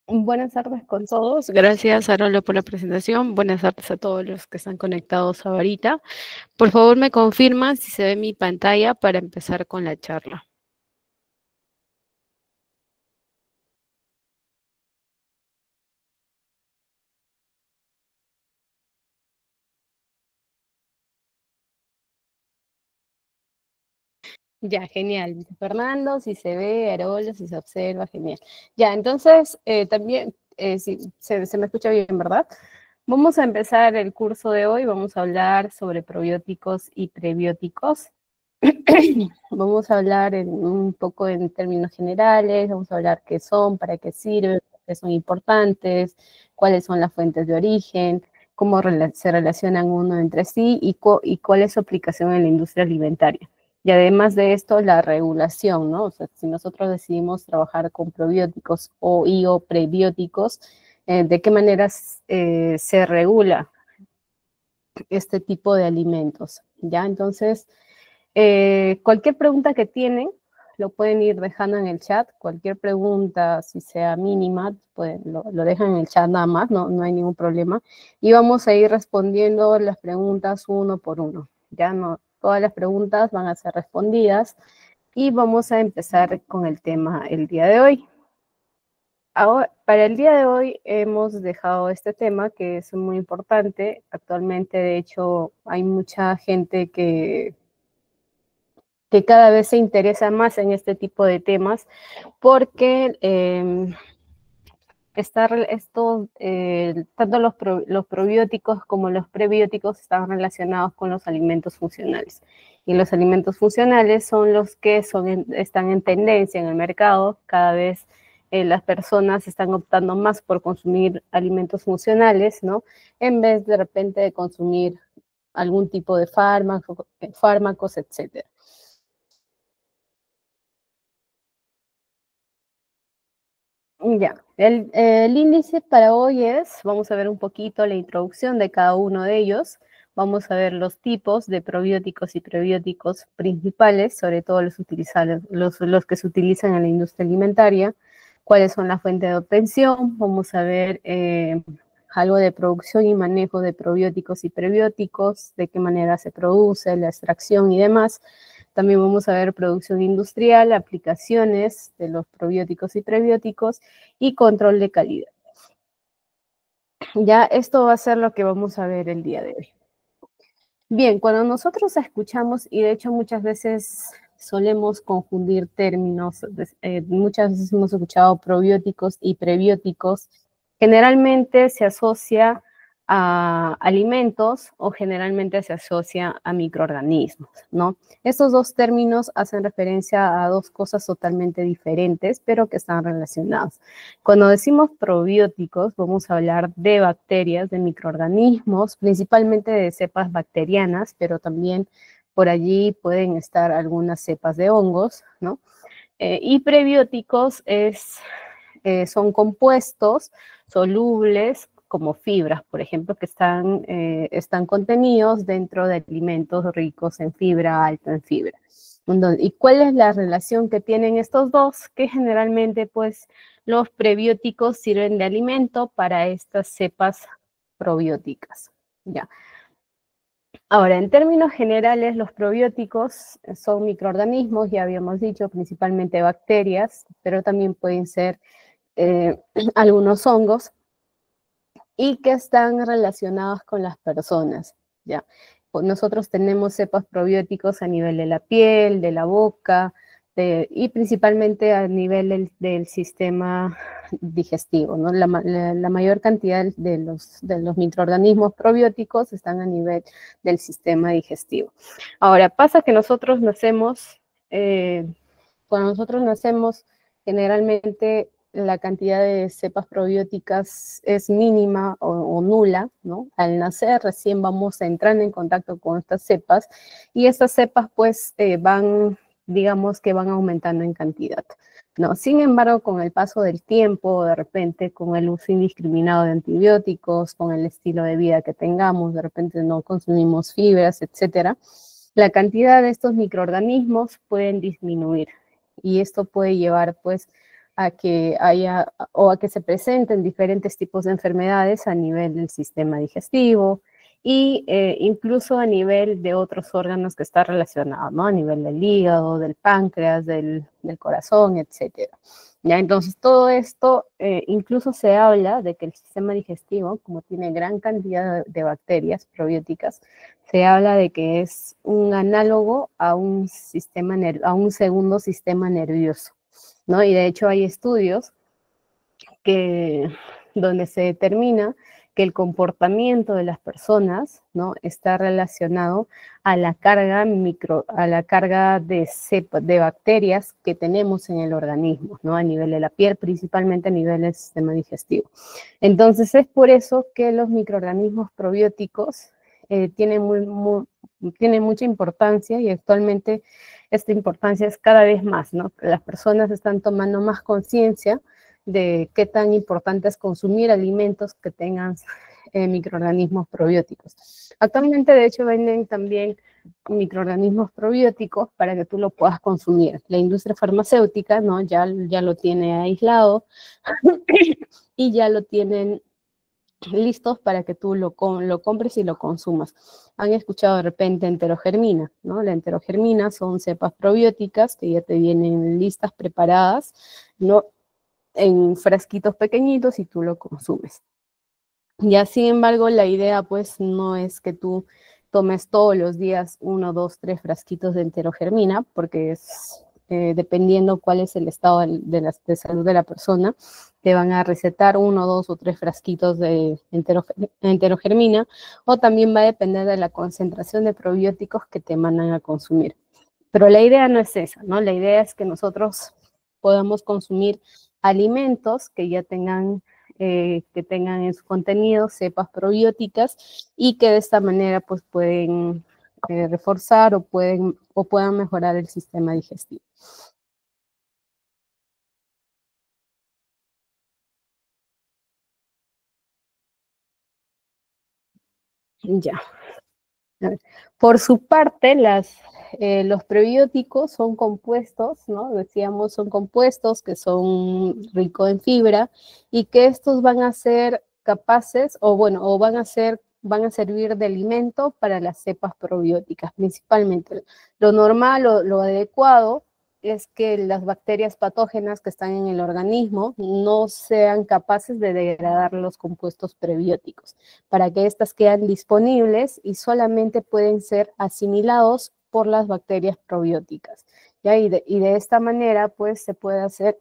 Buenas tardes con todos. Gracias, Arolo, por la presentación. Buenas tardes a todos los que están conectados ahorita. Por favor, me confirman si se ve mi pantalla para empezar con la charla. Ya, genial. Dice Fernando, si se ve, Arolo, si se observa, genial. Ya, entonces, también, si se me escucha bien, ¿verdad? Vamos a empezar el curso de hoy. Vamos a hablar sobre probióticos y prebióticos. Vamos a hablar un poco en términos generales, vamos a hablar qué son, para qué sirven, por qué son importantes, cuáles son las fuentes de origen, cómo se relacionan uno entre sí y cuál es su aplicación en la industria alimentaria. Y además de esto, la regulación, ¿no? O sea, si nosotros decidimos trabajar con probióticos o prebióticos, ¿de qué maneras se regula este tipo de alimentos? ¿Ya? Entonces, cualquier pregunta que tienen, lo pueden ir dejando en el chat. Cualquier pregunta, si sea mínima, pues lo dejan en el chat nada más, no hay ningún problema. Y vamos a ir respondiendo las preguntas uno por uno. Ya no, todas las preguntas van a ser respondidas y vamos a empezar con el tema el día de hoy. Ahora, para el día de hoy hemos dejado este tema que es muy importante. Actualmente, de hecho, hay mucha gente que cada vez se interesa más en este tipo de temas porque tanto los probióticos como los prebióticos están relacionados con los alimentos funcionales. Y los alimentos funcionales son los que están en tendencia en el mercado. Cada vez las personas están optando más por consumir alimentos funcionales, ¿no? En vez de repente de consumir algún tipo de fármacos, etcétera. Ya, el índice para hoy vamos a ver un poquito la introducción de cada uno de ellos, vamos a ver los tipos de probióticos y prebióticos principales, sobre todo los que se utilizan en la industria alimentaria, cuáles son las fuentes de obtención, vamos a ver algo de producción y manejo de probióticos y prebióticos, de qué manera se produce, la extracción y demás. También vamos a ver producción industrial, aplicaciones de los probióticos y prebióticos y control de calidad. Ya esto va a ser lo que vamos a ver el día de hoy. Bien, cuando nosotros escuchamos, y de hecho muchas veces solemos confundir términos, muchas veces hemos escuchado probióticos y prebióticos, generalmente se asocia a alimentos o generalmente se asocia a microorganismos, ¿no? Estos dos términos hacen referencia a dos cosas totalmente diferentes, pero que están relacionadas. Cuando decimos probióticos, vamos a hablar de bacterias, de microorganismos, principalmente de cepas bacterianas, pero también por allí pueden estar algunas cepas de hongos, ¿no? Y prebióticos son compuestos solubles como fibras, por ejemplo, que están contenidos dentro de alimentos ricos en fibra, alto en fibra. ¿Y cuál es la relación que tienen estos dos? Que generalmente, pues, los prebióticos sirven de alimento para estas cepas probióticas. Ya. Ahora, en términos generales, los probióticos son microorganismos, ya habíamos dicho, principalmente bacterias, pero también pueden ser algunos hongos y que están relacionados con las personas, ¿ya? Nosotros tenemos cepas probióticos a nivel de la piel, de la boca, y principalmente a nivel del sistema digestivo, ¿no? La mayor cantidad de los microorganismos probióticos están a nivel del sistema digestivo. Ahora, pasa que cuando nosotros nacemos, generalmente la cantidad de cepas probióticas es mínima o nula, ¿no? Al nacer recién vamos entrando en contacto con estas cepas y estas cepas pues digamos que van aumentando en cantidad, ¿no? Sin embargo, con el paso del tiempo, de repente con el uso indiscriminado de antibióticos, con el estilo de vida que tengamos, de repente no consumimos fibras, etcétera, la cantidad de estos microorganismos pueden disminuir y esto puede llevar pues a que haya o a que se presenten diferentes tipos de enfermedades a nivel del sistema digestivo y incluso a nivel de otros órganos que está relacionado, ¿no? A nivel del hígado, del páncreas, del corazón, etcétera. ¿Ya? Entonces, todo esto, incluso se habla de que el sistema digestivo, como tiene gran cantidad de bacterias probióticas, se habla de que es un análogo a un a un segundo sistema nervioso, ¿no? Y de hecho hay estudios que, donde se determina que el comportamiento de las personas, ¿no? Está relacionado a la carga de bacterias que tenemos en el organismo, ¿no? A nivel de la piel, principalmente a nivel del sistema digestivo. Entonces es por eso que los microorganismos probióticos tienen mucha importancia y actualmente esta importancia es cada vez más, ¿no? Las personas están tomando más conciencia de qué tan importante es consumir alimentos que tengan microorganismos probióticos. Actualmente, de hecho, venden también microorganismos probióticos para que tú lo puedas consumir. La industria farmacéutica, ¿no? Ya lo tiene aislado y ya lo tienen listos para que tú lo compres y lo consumas. Han escuchado de repente enterogermina, ¿no? La enterogermina son cepas probióticas que ya te vienen listas, preparadas, ¿no? En frasquitos pequeñitos y tú lo consumes. Ya, sin embargo, la idea pues no es que tú tomes todos los días 1, 2, 3 frasquitos de enterogermina, porque es dependiendo cuál es el estado de salud de la persona, te van a recetar 1, 2 o 3 frasquitos de enterogermina, o también va a depender de la concentración de probióticos que te mandan a consumir. Pero la idea no es esa, ¿no? La idea es que nosotros podamos consumir alimentos que tengan en su contenido cepas probióticas y que de esta manera pues pueden reforzar o puedan mejorar el sistema digestivo. Ya. Por su parte, los prebióticos son compuestos, ¿no? Decíamos, son compuestos que son ricos en fibra y que estos van a ser capaces, van a servir de alimento para las cepas probióticas, principalmente. Lo normal, lo adecuado es que las bacterias patógenas que están en el organismo no sean capaces de degradar los compuestos prebióticos, para que éstas queden disponibles y solamente pueden ser asimilados por las bacterias probióticas. ¿Ya? Y de esta manera, pues, se puede hacer,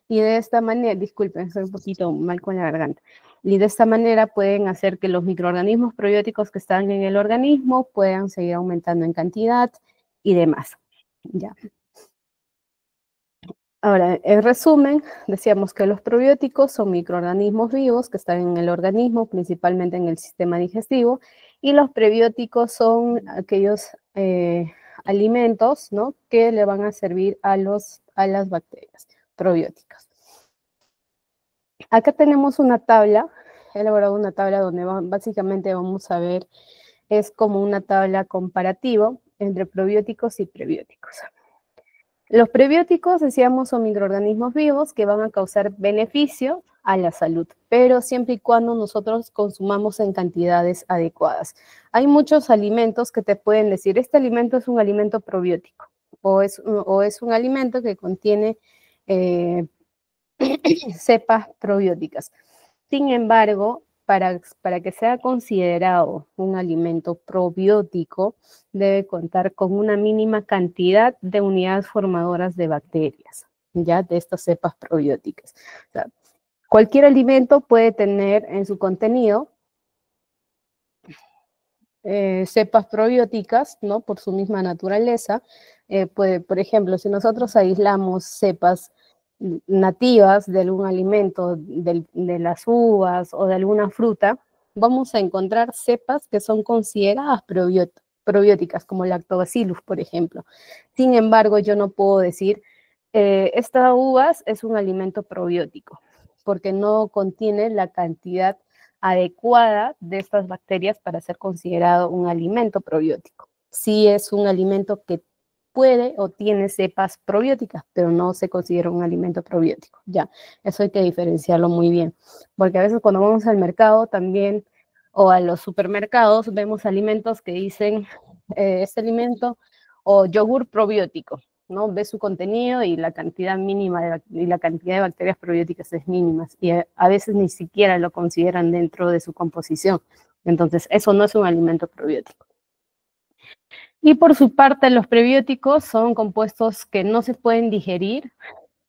y de esta manera, disculpen, estoy un poquito mal con la garganta, y de esta manera pueden hacer que los microorganismos probióticos que están en el organismo puedan seguir aumentando en cantidad y demás. Ya. Ahora, en resumen, decíamos que los probióticos son microorganismos vivos que están en el organismo, principalmente en el sistema digestivo, y los prebióticos son aquellos alimentos, ¿no? Que le van a servir a las bacterias probióticas. Acá tenemos una tabla, he elaborado una tabla donde básicamente vamos a ver, es como una tabla comparativa entre probióticos y prebióticos. Los prebióticos, decíamos, son microorganismos vivos que van a causar beneficio a la salud, pero siempre y cuando nosotros consumamos en cantidades adecuadas. Hay muchos alimentos que te pueden decir, este alimento es un alimento probiótico, o es un alimento que contiene cepas probióticas. Sin embargo, para que sea considerado un alimento probiótico, debe contar con una mínima cantidad de unidades formadoras de bacterias, ya de estas cepas probióticas. O sea, cualquier alimento puede tener en su contenido cepas probióticas, ¿no? Por su misma naturaleza. Por ejemplo, si nosotros aislamos cepas nativas de algún alimento, de las uvas o de alguna fruta, vamos a encontrar cepas que son consideradas probióticas, como lactobacillus, por ejemplo. Sin embargo, yo no puedo decir, esta uvas es un alimento probiótico, porque no contiene la cantidad adecuada de estas bacterias para ser considerado un alimento probiótico. Sí es un alimento que puede o tiene cepas probióticas, pero no se considera un alimento probiótico. Ya, eso hay que diferenciarlo muy bien, porque a veces cuando vamos al mercado también o a los supermercados vemos alimentos que dicen este alimento o yogur probiótico, ¿no? Ves su contenido y la cantidad mínima y la cantidad de bacterias probióticas es mínima y a veces ni siquiera lo consideran dentro de su composición. Entonces, eso no es un alimento probiótico. Y por su parte, los prebióticos son compuestos que no se pueden digerir,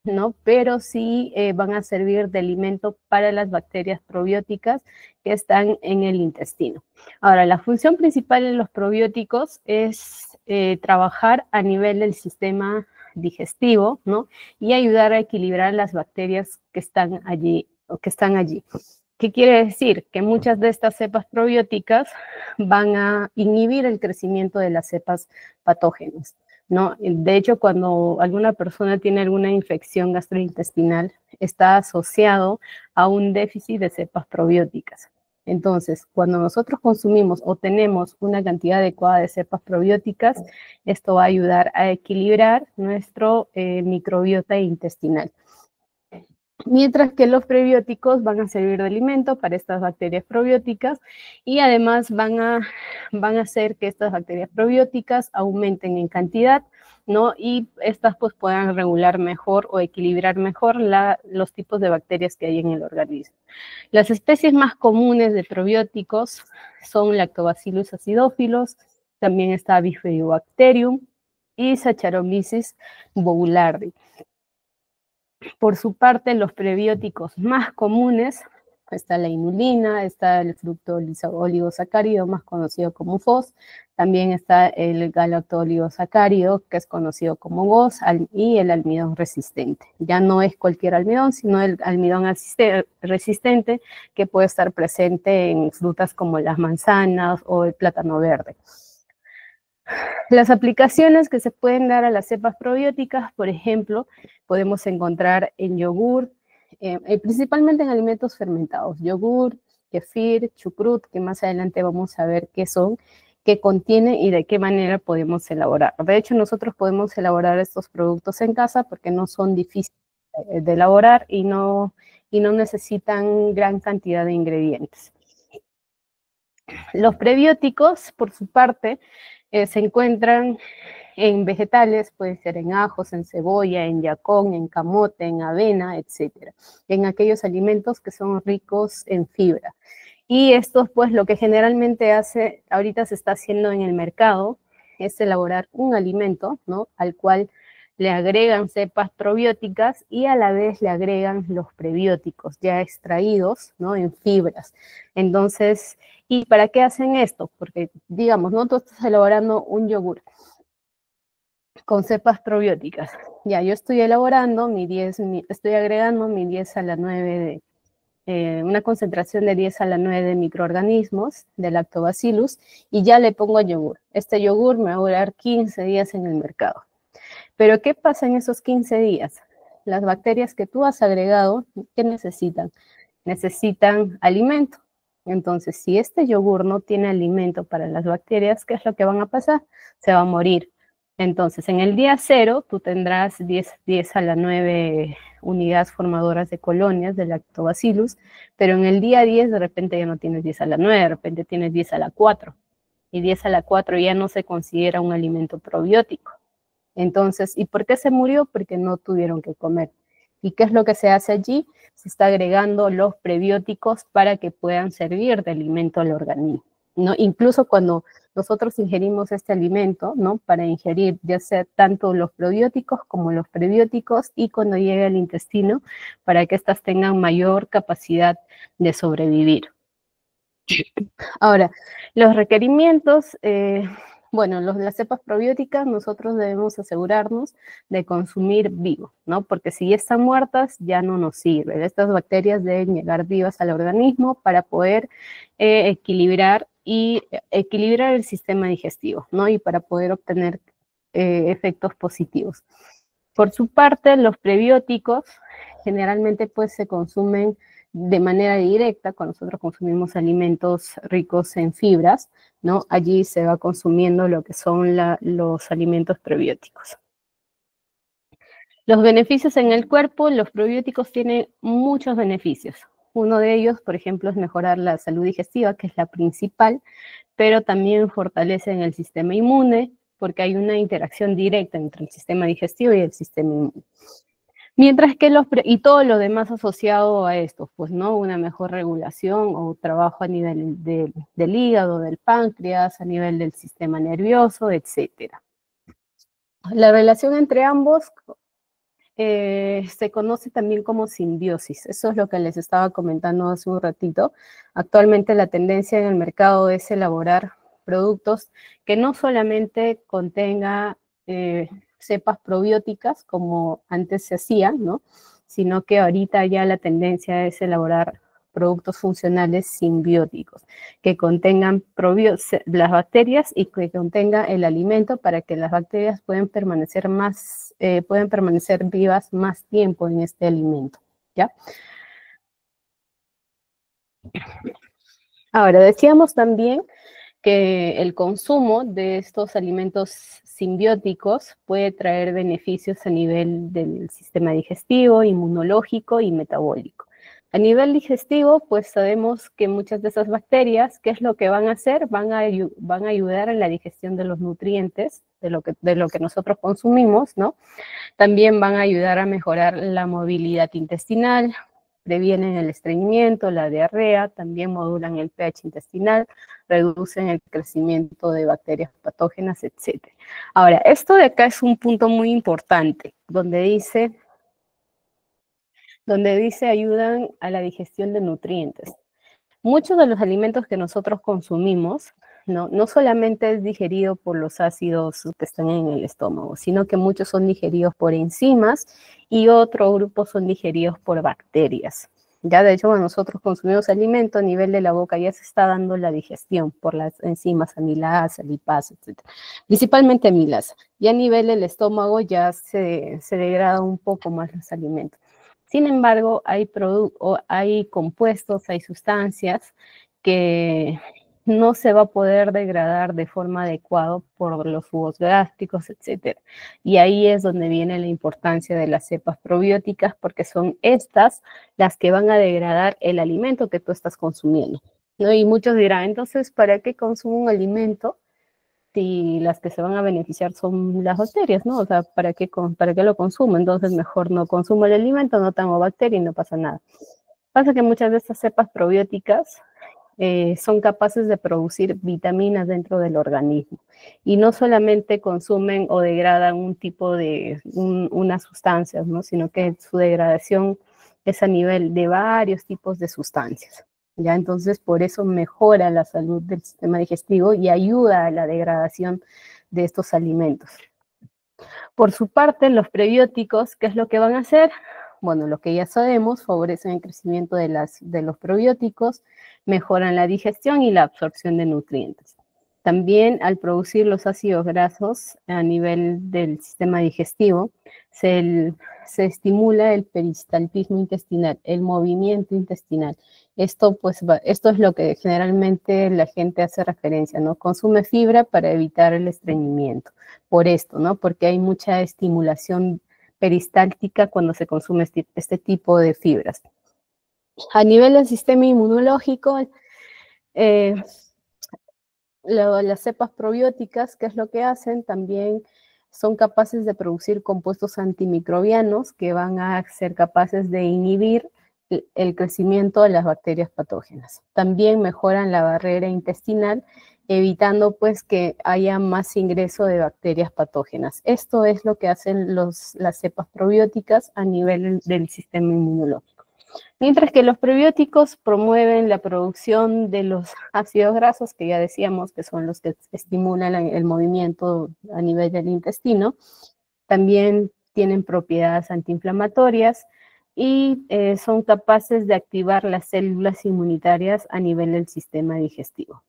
¿no? Pero sí van a servir de alimento para las bacterias probióticas que están en el intestino. Ahora, la función principal de los probióticos es trabajar a nivel del sistema digestivo, ¿no? Y ayudar a equilibrar las bacterias que están allí o que están allí. ¿Qué quiere decir? Que muchas de estas cepas probióticas van a inhibir el crecimiento de las cepas patógenas, ¿no? De hecho, cuando alguna persona tiene alguna infección gastrointestinal, está asociado a un déficit de cepas probióticas. Entonces, cuando nosotros consumimos o tenemos una cantidad adecuada de cepas probióticas, esto va a ayudar a equilibrar nuestro microbiota intestinal. Mientras que los prebióticos van a servir de alimento para estas bacterias probióticas y además van a hacer que estas bacterias probióticas aumenten en cantidad, ¿no? Y estas pues puedan regular mejor o equilibrar mejor los tipos de bacterias que hay en el organismo. Las especies más comunes de probióticos son Lactobacillus acidophilus, también está Bifidobacterium y Saccharomyces boulardii. Por su parte, los prebióticos más comunes, está la inulina, está el fructooligosacárido, más conocido como FOS, también está el galactooligosacárido, que es conocido como GOS, y el almidón resistente. Ya no es cualquier almidón, sino el almidón resistente que puede estar presente en frutas como las manzanas o el plátano verde. Las aplicaciones que se pueden dar a las cepas probióticas, por ejemplo, podemos encontrar en yogur, principalmente en alimentos fermentados, yogur, kefir, chucrut, que más adelante vamos a ver qué son, qué contiene y de qué manera podemos elaborar. De hecho, nosotros podemos elaborar estos productos en casa porque no son difíciles de elaborar y no necesitan gran cantidad de ingredientes. Los prebióticos, por su parte, se encuentran en vegetales, puede ser en ajos, en cebolla, en yacón, en camote, en avena, etc. En aquellos alimentos que son ricos en fibra. Y esto, pues, lo que generalmente ahorita se está haciendo en el mercado, es elaborar un alimento, ¿no? Al cual le agregan cepas probióticas y a la vez le agregan los prebióticos ya extraídos, ¿no? En fibras. Entonces, ¿y para qué hacen esto? Porque, digamos, ¿no? Tú estás elaborando un yogur con cepas probióticas. Ya, yo estoy elaborando estoy agregando mi 10 a la 9 una concentración de 10 a la 9 de microorganismos de lactobacillus y ya le pongo yogur. Este yogur me va a durar 15 días en el mercado. Pero ¿qué pasa en esos 15 días? Las bacterias que tú has agregado, ¿qué necesitan? Necesitan alimento. Entonces, si este yogur no tiene alimento para las bacterias, ¿qué es lo que van a pasar? Se va a morir. Entonces, en el día 0, tú tendrás 10 a la 9 unidades formadoras de colonias de lactobacillus, pero en el día 10 de repente ya no tienes 10 a la 9, de repente tienes 10 a la 4, y 10 a la 4 ya no se considera un alimento probiótico. Entonces, ¿y por qué se murió? Porque no tuvieron que comer. ¿Y qué es lo que se hace allí? Se está agregando los prebióticos para que puedan servir de alimento al organismo, ¿no? Incluso cuando nosotros ingerimos este alimento, ¿no? Para ingerir ya sea tanto los probióticos como los prebióticos y cuando llegue al intestino para que éstas tengan mayor capacidad de sobrevivir. Ahora, los requerimientos, bueno, las cepas probióticas nosotros debemos asegurarnos de consumir vivo, ¿no? Porque si ya están muertas, ya no nos sirven. Estas bacterias deben llegar vivas al organismo para poder equilibrar el sistema digestivo, ¿no? Y para poder obtener efectos positivos. Por su parte, los prebióticos generalmente pues se consumen de manera directa, cuando nosotros consumimos alimentos ricos en fibras, ¿no? Allí se va consumiendo lo que son los alimentos probióticos. Los beneficios en el cuerpo, los probióticos tienen muchos beneficios. Uno de ellos, por ejemplo, es mejorar la salud digestiva, que es la principal, pero también fortalecen el sistema inmune, porque hay una interacción directa entre el sistema digestivo y el sistema inmune. Mientras que y todo lo demás asociado a esto, pues, ¿no? Una mejor regulación o trabajo a nivel del hígado, del páncreas, a nivel del sistema nervioso, etcétera. La relación entre ambos se conoce también como simbiosis. Eso es lo que les estaba comentando hace un ratito. Actualmente la tendencia en el mercado es elaborar productos que no solamente contenga cepas probióticas como antes se hacía, ¿no? Sino que ahorita ya la tendencia es elaborar productos funcionales simbióticos, que contengan las bacterias y que contenga el alimento para que las bacterias puedan permanecer vivas más tiempo en este alimento, ¿ya? Ahora, decíamos también que el consumo de estos alimentos simbióticos puede traer beneficios a nivel del sistema digestivo, inmunológico y metabólico. A nivel digestivo, pues sabemos que muchas de esas bacterias, ¿qué es lo que van a hacer? Van a ayudar en la digestión de los nutrientes, de lo que nosotros consumimos, ¿no? También van a ayudar a mejorar la movilidad intestinal, previenen el estreñimiento, la diarrea, también modulan el pH intestinal, reducen el crecimiento de bacterias patógenas, etc. Ahora, esto de acá es un punto muy importante, donde dice ayudan a la digestión de nutrientes. Muchos de los alimentos que nosotros consumimos, no solamente es digerido por los ácidos que están en el estómago, sino que muchos son digeridos por enzimas y otro grupo son digeridos por bacterias. Ya de hecho, cuando nosotros consumimos alimento a nivel de la boca ya se está dando la digestión por las enzimas amilasa, lipasa, etc. Principalmente amilasa. Y a nivel del estómago ya se degrada un poco más los alimentos. Sin embargo, hay compuestos, hay sustancias que no se va a poder degradar de forma adecuada por los jugos gástricos, etc. Y ahí es donde viene la importancia de las cepas probióticas, porque son estas las que van a degradar el alimento que tú estás consumiendo, ¿no? Y muchos dirán, entonces, ¿para qué consumo un alimento si las que se van a beneficiar son las bacterias, ¿no? O sea, ¿para qué lo consumo? Entonces mejor no consumo el alimento, no tengo bacteria y no pasa nada. Pasa que muchas de estas cepas probióticas son capaces de producir vitaminas dentro del organismo y no solamente consumen o degradan un tipo de unas sustancias, ¿no? Sino que su degradación es a nivel de varios tipos de sustancias. ¿Ya? Entonces, por eso mejora la salud del sistema digestivo y ayuda a la degradación de estos alimentos. Por su parte, los prebióticos, ¿qué es lo que van a hacer? Bueno, lo que ya sabemos, favorecen el crecimiento de los probióticos, mejoran la digestión y la absorción de nutrientes. También al producir los ácidos grasos a nivel del sistema digestivo, se estimula el peristaltismo intestinal, el movimiento intestinal. Esto es lo que generalmente la gente hace referencia, ¿no? Consume fibra para evitar el estreñimiento. Por esto, ¿no? Porque hay mucha estimulación peristáltica cuando se consume este tipo de fibras. A nivel del sistema inmunológico, las cepas probióticas, ¿qué es lo que hacen? También son capaces de producir compuestos antimicrobianos que van a ser capaces de inhibir el crecimiento de las bacterias patógenas. También mejoran la barrera intestinal, evitando pues que haya más ingreso de bacterias patógenas. Esto es lo que hacen las cepas probióticas a nivel del sistema inmunológico. Mientras que los prebióticos promueven la producción de los ácidos grasos, que ya decíamos que son los que estimulan el movimiento a nivel del intestino, también tienen propiedades antiinflamatorias y son capaces de activar las células inmunitarias a nivel del sistema digestivo.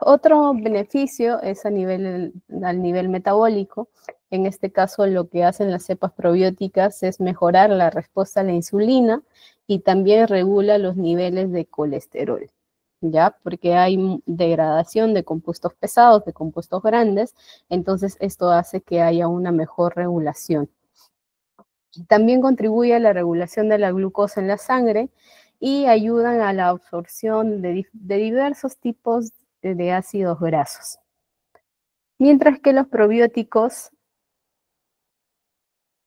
Otro beneficio es al nivel metabólico. En este caso, lo que hacen las cepas probióticas es mejorar la respuesta a la insulina y también regula los niveles de colesterol, ¿ya? Porque hay degradación de compuestos pesados, de compuestos grandes, entonces esto hace que haya una mejor regulación. También contribuye a la regulación de la glucosa en la sangre y ayudan a la absorción de diversos tipos de ácidos grasos. Mientras que los probióticos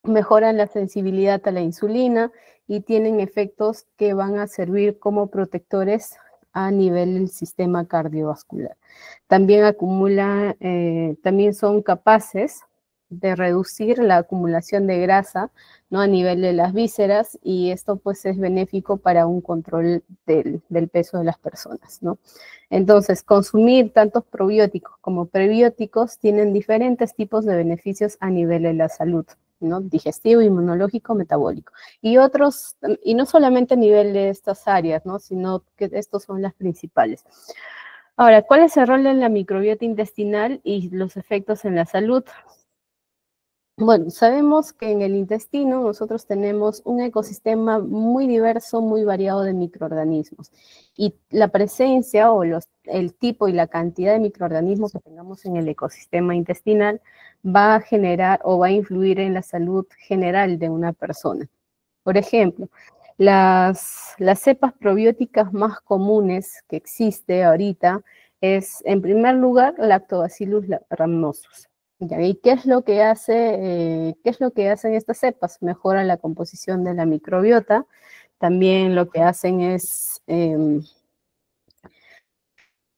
mejoran la sensibilidad a la insulina y tienen efectos que van a servir como protectores a nivel del sistema cardiovascular. También también son capaces de reducir la acumulación de grasa, ¿no? A nivel de las vísceras, y esto pues es benéfico para un control del peso de las personas, ¿no? Entonces, consumir tantos probióticos como prebióticos tienen diferentes tipos de beneficios a nivel de la salud, ¿no? Digestivo, inmunológico, metabólico. Y otros, y no solamente a nivel de estas áreas, ¿no? Sino que estos son las principales. Ahora, ¿cuál es el rol de la microbiota intestinal y los efectos en la salud? Bueno, sabemos que en el intestino nosotros tenemos un ecosistema muy diverso, muy variado de microorganismos. Y la presencia o el tipo y la cantidad de microorganismos que tengamos en el ecosistema intestinal va a generar o va a influir en la salud general de una persona. Por ejemplo, las cepas probióticas más comunes que existe ahorita es, en primer lugar, Lactobacillus rhamnosus. ¿Y qué es lo que qué es lo que hacen estas cepas? Mejora la composición de la microbiota. También lo que hacen es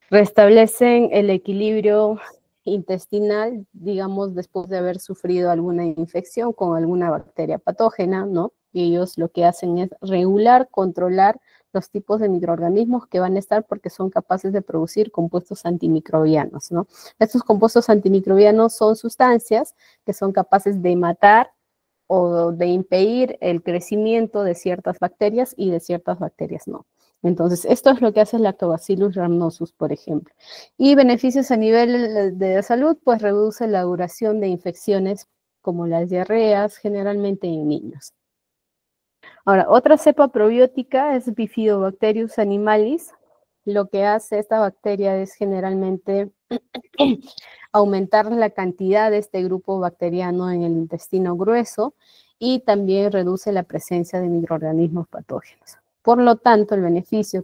restablecen el equilibrio intestinal, digamos, después de haber sufrido alguna infección con alguna bacteria patógena, ¿no? Y ellos lo que hacen es regular, controlar los tipos de microorganismos que van a estar porque son capaces de producir compuestos antimicrobianos, ¿no? Estos compuestos antimicrobianos son sustancias que son capaces de matar o de impedir el crecimiento de ciertas bacterias y de ciertas bacterias no. Entonces, esto es lo que hace el Lactobacillus rhamnosus, por ejemplo. Y beneficios a nivel de salud, pues reduce la duración de infecciones como las diarreas, generalmente en niños. Ahora, otra cepa probiótica es Bifidobacterius animalis. Lo que hace esta bacteria es generalmente aumentar la cantidad de este grupo bacteriano en el intestino grueso y también reduce la presencia de microorganismos patógenos. Por lo tanto, el beneficio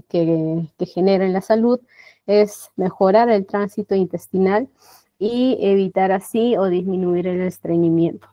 que genera en la salud es mejorar el tránsito intestinal y evitar así o disminuir el estreñimiento.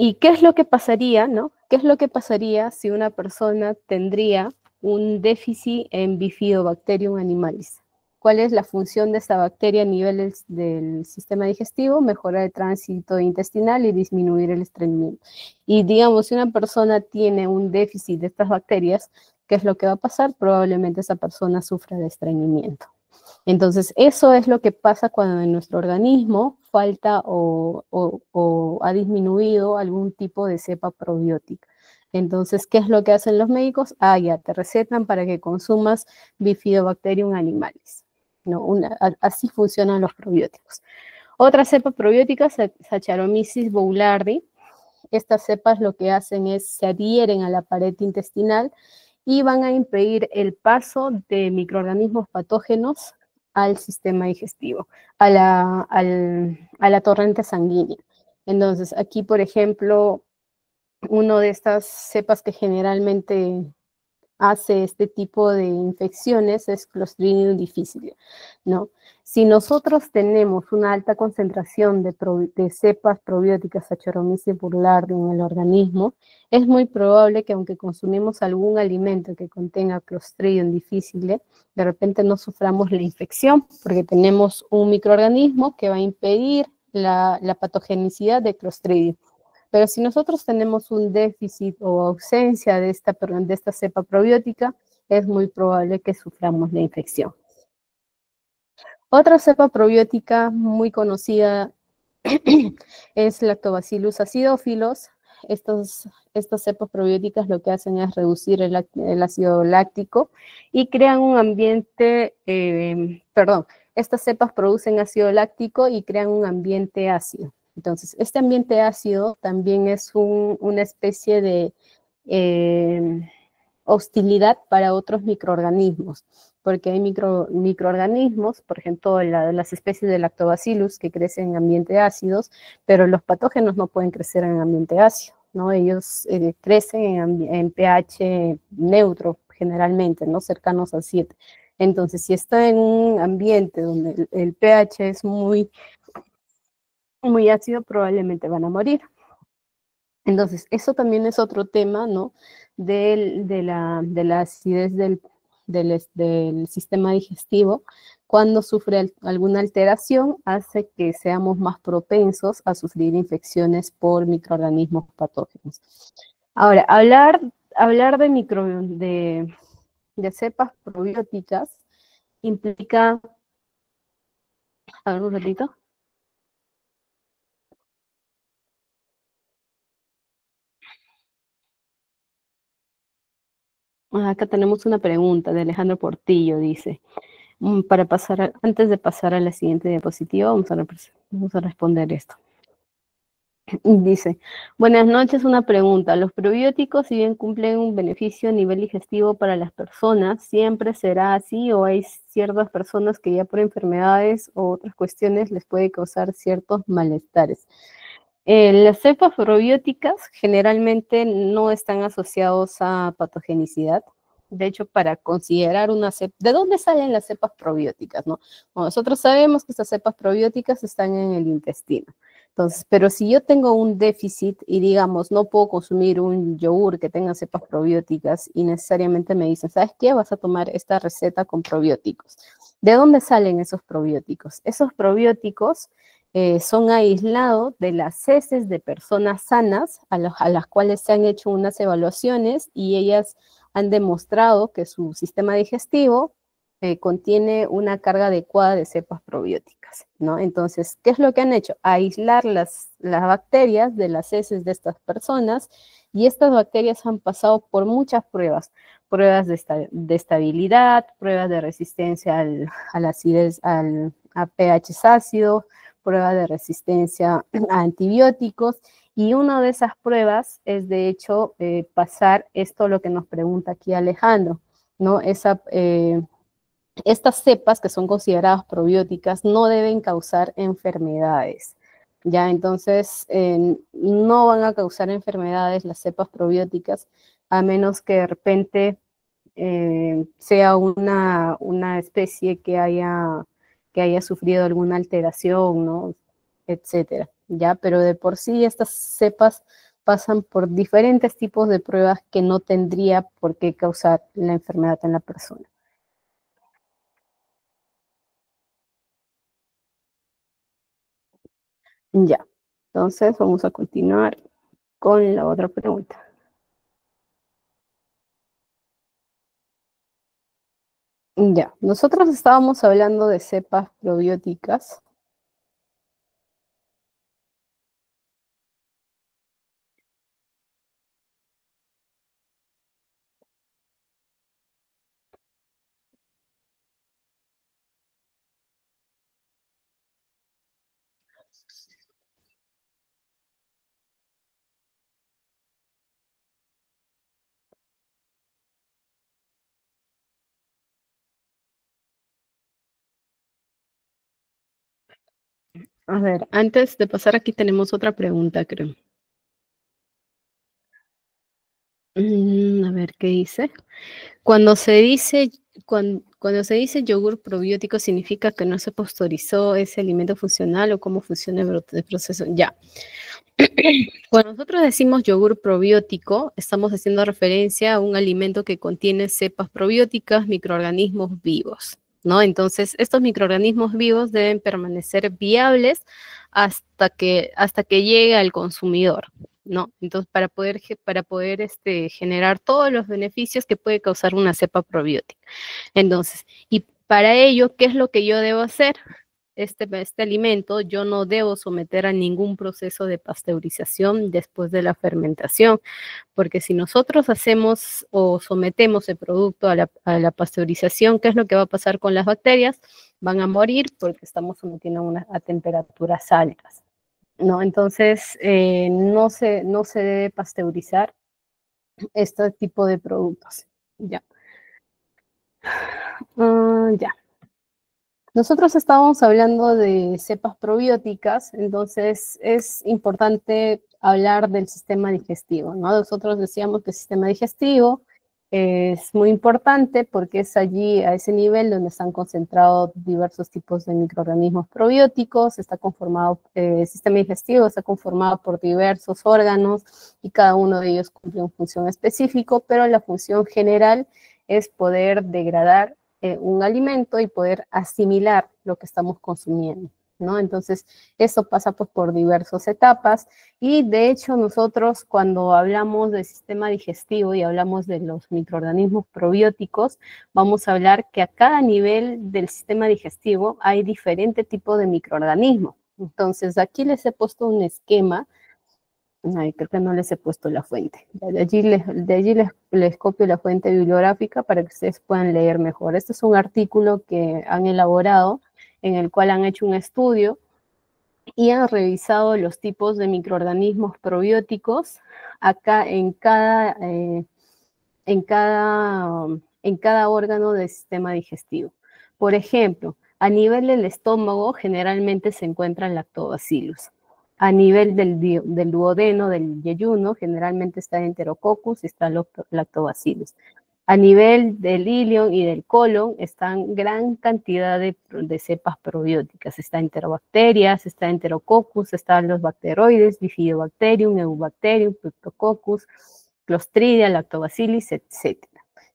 ¿Y qué es lo que pasaría, no? ¿Qué es lo que pasaría si una persona tendría un déficit en Bifidobacterium animalis? ¿Cuál es la función de esta bacteria a nivel del sistema digestivo? Mejorar el tránsito intestinal y disminuir el estreñimiento. Y digamos, si una persona tiene un déficit de estas bacterias, ¿qué es lo que va a pasar? Probablemente esa persona sufra de estreñimiento. Entonces, eso es lo que pasa cuando en nuestro organismo falta o ha disminuido algún tipo de cepa probiótica. Entonces, ¿qué es lo que hacen los médicos? Ya te recetan para que consumas Bifidobacterium animalis. ¿No? Así funcionan los probióticos. Otra cepa probiótica, Saccharomyces boulardii. Estas cepas lo que hacen es se adhieren a la pared intestinal y van a impedir el paso de microorganismos patógenos al sistema digestivo, a la torrente sanguínea. Entonces, aquí, por ejemplo, una de estas cepas que generalmente hace este tipo de infecciones es Clostridium difficile, ¿no? Si nosotros tenemos una alta concentración de cepas probióticas Saccharomyces boulardii en el organismo, es muy probable que aunque consumimos algún alimento que contenga Clostridium difficile, de repente no suframos la infección porque tenemos un microorganismo que va a impedir la patogenicidad de Clostridium. Pero si nosotros tenemos un déficit o ausencia de esta cepa probiótica, es muy probable que suframos la infección. Otra cepa probiótica muy conocida es Lactobacillus acidophilus. Estas cepas probióticas lo que hacen es reducir el ácido láctico y crean un ambiente, estas cepas producen ácido láctico y crean un ambiente ácido. Entonces, este ambiente ácido también es una especie de hostilidad para otros microorganismos, porque hay microorganismos, por ejemplo, las especies de lactobacillus que crecen en ambientes ácidos, pero los patógenos no pueden crecer en ambiente ácido, ¿no? Ellos crecen en pH neutro generalmente, ¿no? Cercanos a 7. Entonces, si está en un ambiente donde el pH es muy ácido, probablemente van a morir. Entonces, eso también es otro tema, ¿no? De la acidez del sistema digestivo. Cuando sufre alguna alteración, hace que seamos más propensos a sufrir infecciones por microorganismos patógenos. Ahora, hablar de cepas probióticas implica... A ver, un ratito. Acá tenemos una pregunta de Alejandro Portillo, dice. Antes de pasar a la siguiente diapositiva, vamos a responder esto. Dice, buenas noches, una pregunta. ¿Los probióticos, si bien cumplen un beneficio a nivel digestivo para las personas, siempre será así o hay ciertas personas que ya por enfermedades o otras cuestiones les puede causar ciertos malestares? Las cepas probióticas generalmente no están asociados a patogenicidad. De hecho, para considerar una cepa, ¿de dónde salen las cepas probióticas, no? Bueno, nosotros sabemos que estas cepas probióticas están en el intestino. Entonces, pero si yo tengo un déficit y digamos, no puedo consumir un yogur que tenga cepas probióticas y necesariamente me dicen, ¿sabes qué? Vas a tomar esta receta con probióticos. ¿De dónde salen esos probióticos? Esos probióticos son aislados de las heces de personas sanas a las cuales se han hecho unas evaluaciones y ellas han demostrado que su sistema digestivo contiene una carga adecuada de cepas probióticas, ¿no? Entonces, ¿qué es lo que han hecho? Aislar las bacterias de las heces de estas personas y estas bacterias han pasado por muchas pruebas de estabilidad, pruebas de resistencia a la acidez, a pH ácido, pruebas de resistencia a antibióticos, y una de esas pruebas es, de hecho, pasar esto lo que nos pregunta aquí Alejandro, ¿no? Estas cepas que son consideradas probióticas no deben causar enfermedades, ¿ya? Entonces, no van a causar enfermedades las cepas probióticas, a menos que de repente sea una especie que haya sufrido alguna alteración, ¿no? Etcétera, ¿ya? Pero de por sí estas cepas pasan por diferentes tipos de pruebas que no tendría por qué causar la enfermedad en la persona. Ya, entonces vamos a continuar con la otra pregunta. Ya, nosotros estábamos hablando de cepas probióticas. A ver, antes de pasar aquí tenemos otra pregunta, creo. A ver, ¿qué dice? Cuando se dice, cuando se dice yogur probiótico, ¿significa que no se pasteurizó ese alimento funcional o cómo funciona el proceso? Ya. Cuando nosotros decimos yogur probiótico, estamos haciendo referencia a un alimento que contiene cepas probióticas, microorganismos vivos, ¿no? Entonces, estos microorganismos vivos deben permanecer viables hasta que llegue al consumidor, ¿no? Entonces, para poder generar todos los beneficios que puede causar una cepa probiótica. Entonces, y para ello, ¿qué es lo que yo debo hacer? este alimento, yo no debo someter a ningún proceso de pasteurización después de la fermentación, porque si nosotros hacemos o sometemos el producto a la pasteurización, ¿qué es lo que va a pasar con las bacterias? Van a morir porque estamos sometiendo a temperaturas altas, ¿no? Entonces, no se debe pasteurizar este tipo de productos. Ya. Ya. Nosotros estábamos hablando de cepas probióticas, entonces es importante hablar del sistema digestivo, ¿no? Nosotros decíamos que el sistema digestivo es muy importante porque es allí, a ese nivel, donde están concentrados diversos tipos de microorganismos probióticos, está conformado, el sistema digestivo está conformado por diversos órganos y cada uno de ellos cumple una función específica, pero la función general es poder degradar un alimento y poder asimilar lo que estamos consumiendo, ¿no? Entonces, eso pasa pues por diversas etapas y de hecho nosotros cuando hablamos del sistema digestivo y hablamos de los microorganismos probióticos, vamos a hablar que a cada nivel del sistema digestivo hay diferente tipo de microorganismo. Entonces, aquí les he puesto un esquema. Ay, creo que no les he puesto la fuente. De allí les copio la fuente bibliográfica para que ustedes puedan leer mejor. Este es un artículo que han elaborado en el cual han hecho un estudio y han revisado los tipos de microorganismos probióticos acá en cada órgano del sistema digestivo. Por ejemplo, a nivel del estómago generalmente se encuentran lactobacillus. A nivel del duodeno, del yeyuno, generalmente está Enterococcus y está lactobacillus. A nivel del ilion y del colon están gran cantidad de cepas probióticas. Está Enterobacterias, está Enterococcus, están los bacteroides, Bifidobacterium, Eubacterium, Cryptococcus, Clostridia, Lactobacillus, etc.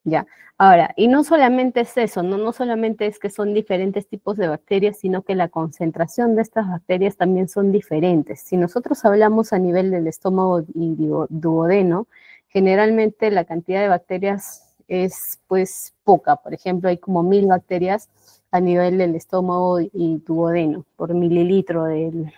Ya. Ahora, y no solamente es eso, no solamente es que son diferentes tipos de bacterias, sino que la concentración de estas bacterias también son diferentes. Si nosotros hablamos a nivel del estómago y duodeno, generalmente la cantidad de bacterias es pues poca. Por ejemplo, hay como 1000 bacterias a nivel del estómago y duodeno por mililitro de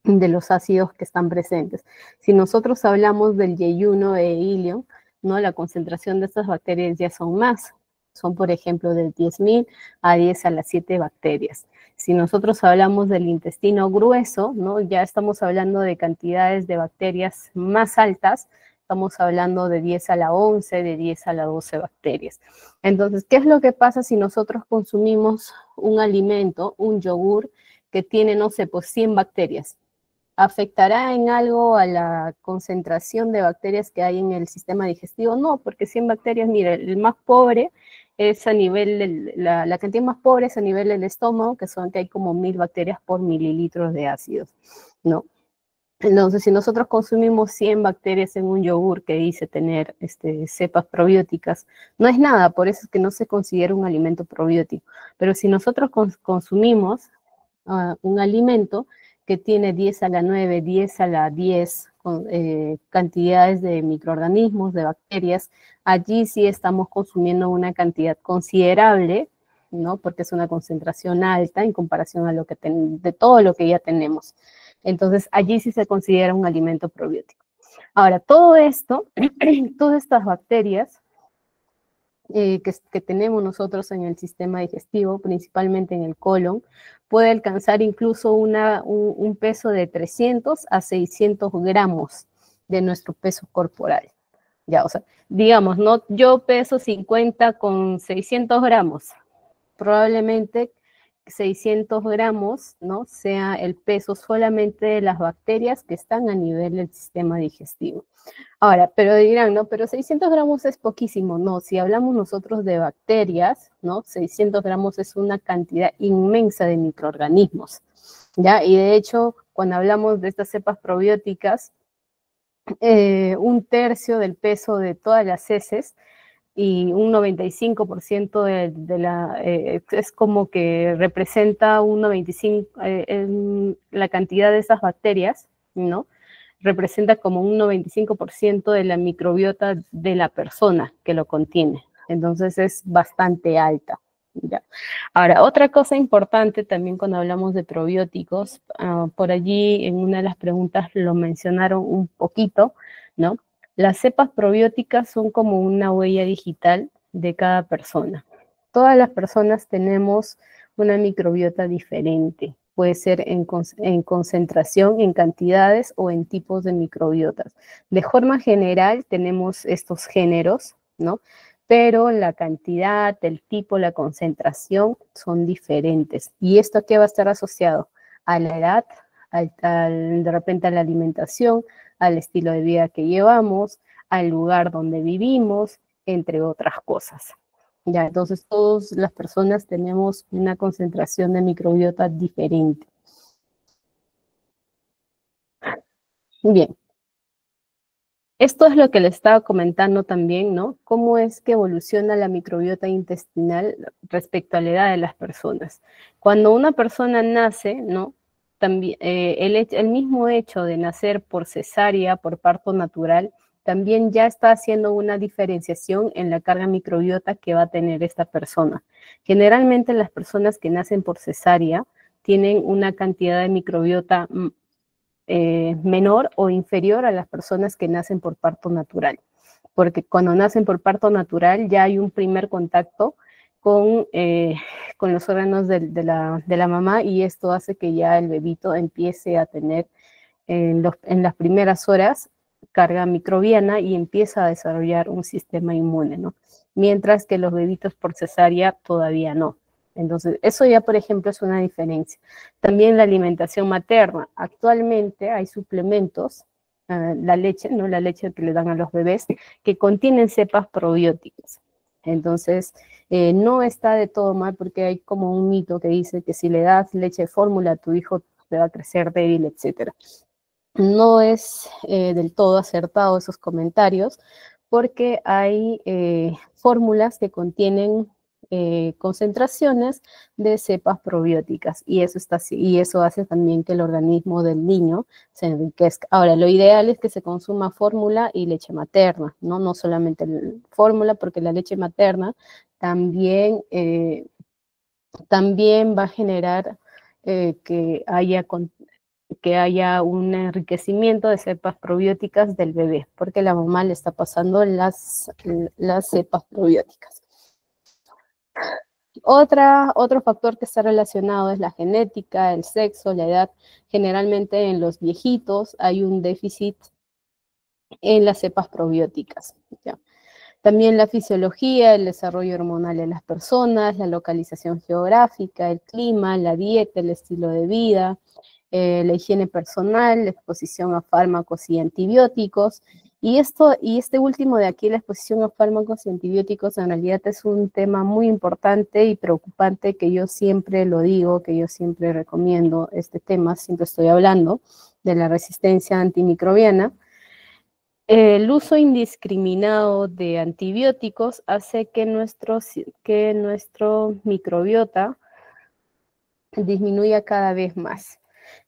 los ácidos que están presentes. Si nosotros hablamos del yeyuno e ilion, ¿no? La concentración de estas bacterias ya son más. Son, por ejemplo, de 10.000 a 10 a las 7 bacterias. Si nosotros hablamos del intestino grueso, ¿no? Ya estamos hablando de cantidades de bacterias más altas. Estamos hablando de 10 a la 11, de 10 a la 12 bacterias. Entonces, ¿qué es lo que pasa si nosotros consumimos un alimento, un yogur, que tiene, no sé, pues 100 bacterias? ¿Afectará en algo a la concentración de bacterias que hay en el sistema digestivo? No, porque 100 bacterias, mire, el más pobre es a nivel, la cantidad más pobre es a nivel del estómago, que hay como 1000 bacterias por mililitros de ácidos, ¿no? Entonces, si nosotros consumimos 100 bacterias en un yogur que dice tener cepas probióticas, no es nada, por eso es que no se considera un alimento probiótico. Pero si nosotros consumimos un alimento que tiene 10 a la 9, 10 a la 10 cantidades de microorganismos, de bacterias, allí sí estamos consumiendo una cantidad considerable, ¿no? Porque es una concentración alta en comparación a de todo lo que ya tenemos. Entonces, allí sí se considera un alimento probiótico. Ahora, todo esto, todas estas bacterias que tenemos nosotros en el sistema digestivo, principalmente en el colon, puede alcanzar incluso un peso de 300 a 600 gramos de nuestro peso corporal. Ya, o sea, digamos, ¿no? Yo peso 50 con 600 gramos. Probablemente 600 gramos, ¿no? Sea el peso solamente de las bacterias que están a nivel del sistema digestivo. Ahora, pero dirán, ¿no? Pero 600 gramos es poquísimo. No, si hablamos nosotros de bacterias, ¿no? 600 gramos es una cantidad inmensa de microorganismos, ¿ya? Y de hecho, cuando hablamos de estas cepas probióticas, un tercio del peso de todas las heces y un 95% es como que representa un 95%, la cantidad de esas bacterias, ¿no? Representa como un 95% de la microbiota de la persona que lo contiene. Entonces es bastante alta. Ya. Ahora, otra cosa importante también cuando hablamos de probióticos, por allí en una de las preguntas lo mencionaron un poquito, ¿no? Las cepas probióticas son como una huella digital de cada persona. Todas las personas tenemos una microbiota diferente. Puede ser en concentración, en cantidades o en tipos de microbiotas. De forma general tenemos estos géneros, ¿no? Pero la cantidad, el tipo, la concentración son diferentes. ¿Y esto a qué va a estar asociado? A la edad, de repente a la alimentación, al estilo de vida que llevamos, al lugar donde vivimos, entre otras cosas. Ya, entonces todas las personas tenemos una concentración de microbiota diferente. Bien, esto es lo que le estaba comentando también, ¿no? Cómo es que evoluciona la microbiota intestinal respecto a la edad de las personas. Cuando una persona nace, ¿no? También, el mismo hecho de nacer por cesárea, por parto natural, también ya está haciendo una diferenciación en la carga microbiota que va a tener esta persona. Generalmente las personas que nacen por cesárea tienen una cantidad de microbiota menor o inferior a las personas que nacen por parto natural, porque cuando nacen por parto natural ya hay un primer contacto con los órganos de la mamá y esto hace que ya el bebito empiece a tener en las primeras horas carga microbiana y empieza a desarrollar un sistema inmune, ¿no? Mientras que los bebitos por cesárea todavía no. Entonces, eso ya, por ejemplo, es una diferencia. También la alimentación materna. Actualmente hay suplementos, la leche, ¿no? La leche que le dan a los bebés, que contienen cepas probióticas. Entonces, no está de todo mal porque hay como un mito que dice que si le das leche de fórmula a tu hijo te va a crecer débil, etcétera. No es del todo acertado esos comentarios porque hay fórmulas que contienen concentraciones de cepas probióticas y eso hace también que el organismo del niño se enriquezca. Ahora, lo ideal es que se consuma fórmula y leche materna, no, no solamente fórmula, porque la leche materna también, también va a generar que haya un enriquecimiento de cepas probióticas del bebé, porque la mamá le está pasando las cepas probióticas. Otro factor que está relacionado es la genética, el sexo, la edad. Generalmente en los viejitos hay un déficit en las cepas probióticas. ¿Ya? También la fisiología, el desarrollo hormonal de las personas, la localización geográfica, el clima, la dieta, el estilo de vida, la higiene personal, la exposición a fármacos y antibióticos. Y este último de aquí, la exposición a fármacos y antibióticos, en realidad es un tema muy importante y preocupante que yo siempre lo digo, que yo siempre recomiendo este tema, siempre estoy hablando de la resistencia antimicrobiana. El uso indiscriminado de antibióticos hace que nuestro microbiota disminuya cada vez más.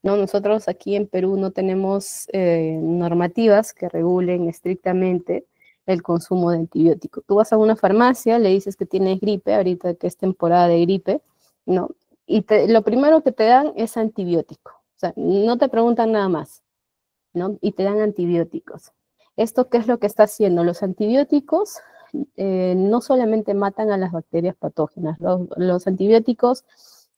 ¿No? Nosotros aquí en Perú no tenemos normativas que regulen estrictamente el consumo de antibióticos. Tú vas a una farmacia, le dices que tienes gripe, ahorita que es temporada de gripe, ¿no? Y lo primero que te dan es antibiótico. O sea, no te preguntan nada más, ¿no? Y te dan antibióticos. ¿Esto qué es lo que está haciendo? Los antibióticos no solamente matan a las bacterias patógenas, los antibióticos,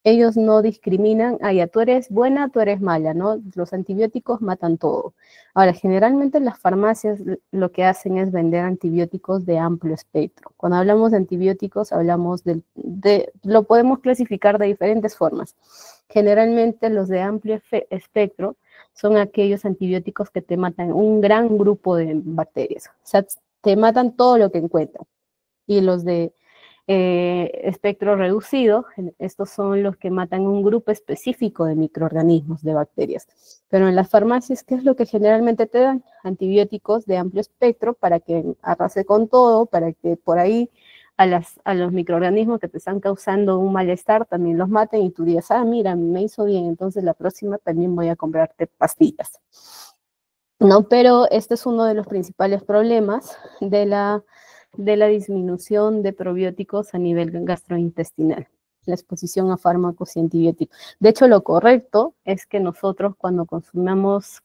ellos no discriminan, ya tú eres buena, tú eres mala, ¿no? Los antibióticos matan todo. Ahora, generalmente las farmacias lo que hacen es vender antibióticos de amplio espectro. Cuando hablamos de antibióticos, hablamos lo podemos clasificar de diferentes formas. Generalmente los de amplio espectro son aquellos antibióticos que te matan un gran grupo de bacterias. O sea, te matan todo lo que encuentran. Y los de espectro reducido, estos son los que matan un grupo específico de microorganismos, de bacterias. Pero en las farmacias, ¿qué es lo que generalmente te dan? Antibióticos de amplio espectro para que arrase con todo, para que por ahí a los microorganismos que te están causando un malestar también los maten y tú digas, mira, me hizo bien, entonces la próxima también voy a comprarte pastillas. ¿No? Pero este es uno de los principales problemas de la de la disminución de probióticos a nivel gastrointestinal, la exposición a fármacos y antibióticos. De hecho, lo correcto es que nosotros cuando consumimos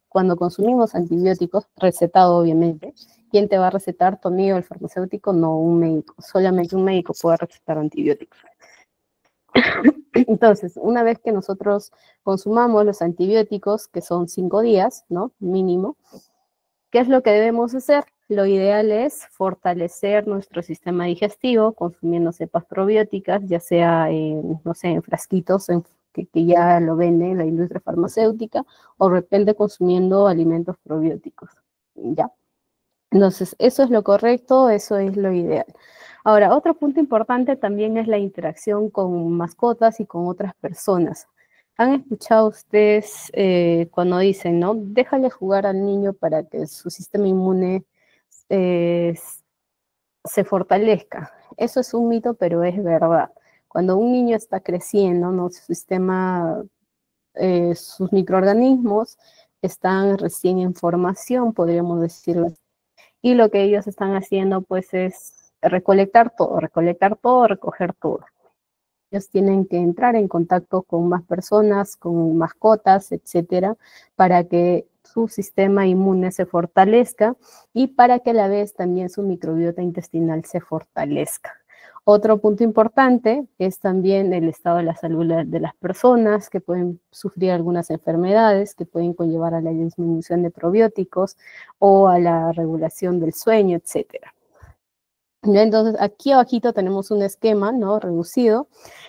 antibióticos, recetado obviamente, ¿quién te va a recetar? Tu amigo, el farmacéutico, no un médico. Solamente un médico puede recetar antibióticos. Entonces, una vez que nosotros consumamos los antibióticos, que son 5 días, ¿no? Mínimo, ¿qué es lo que debemos hacer? Lo ideal es fortalecer nuestro sistema digestivo consumiendo cepas probióticas, ya sea, no sé, en frasquitos que ya lo vende la industria farmacéutica, o de repente consumiendo alimentos probióticos, ¿ya? Entonces, eso es lo correcto, eso es lo ideal. Ahora, otro punto importante también es la interacción con mascotas y con otras personas. ¿Han escuchado ustedes cuando dicen, no? Déjale jugar al niño para que su sistema inmune eh, se fortalezca. Eso es un mito, pero es verdad. Cuando un niño está creciendo, ¿no? Su sistema, sus microorganismos están recién en formación, podríamos decirlo así. Y lo que ellos están haciendo, pues, es recolectar todo, recoger todo. Ellos tienen que entrar en contacto con más personas, con mascotas, etcétera, para que su sistema inmune se fortalezca y para que a la vez también su microbiota intestinal se fortalezca. Otro punto importante es también el estado de la salud de las personas que pueden sufrir algunas enfermedades que pueden conllevar a la disminución de probióticos o a la regulación del sueño, etcétera. Entonces, aquí abajito tenemos un esquema, ¿no? Reducido.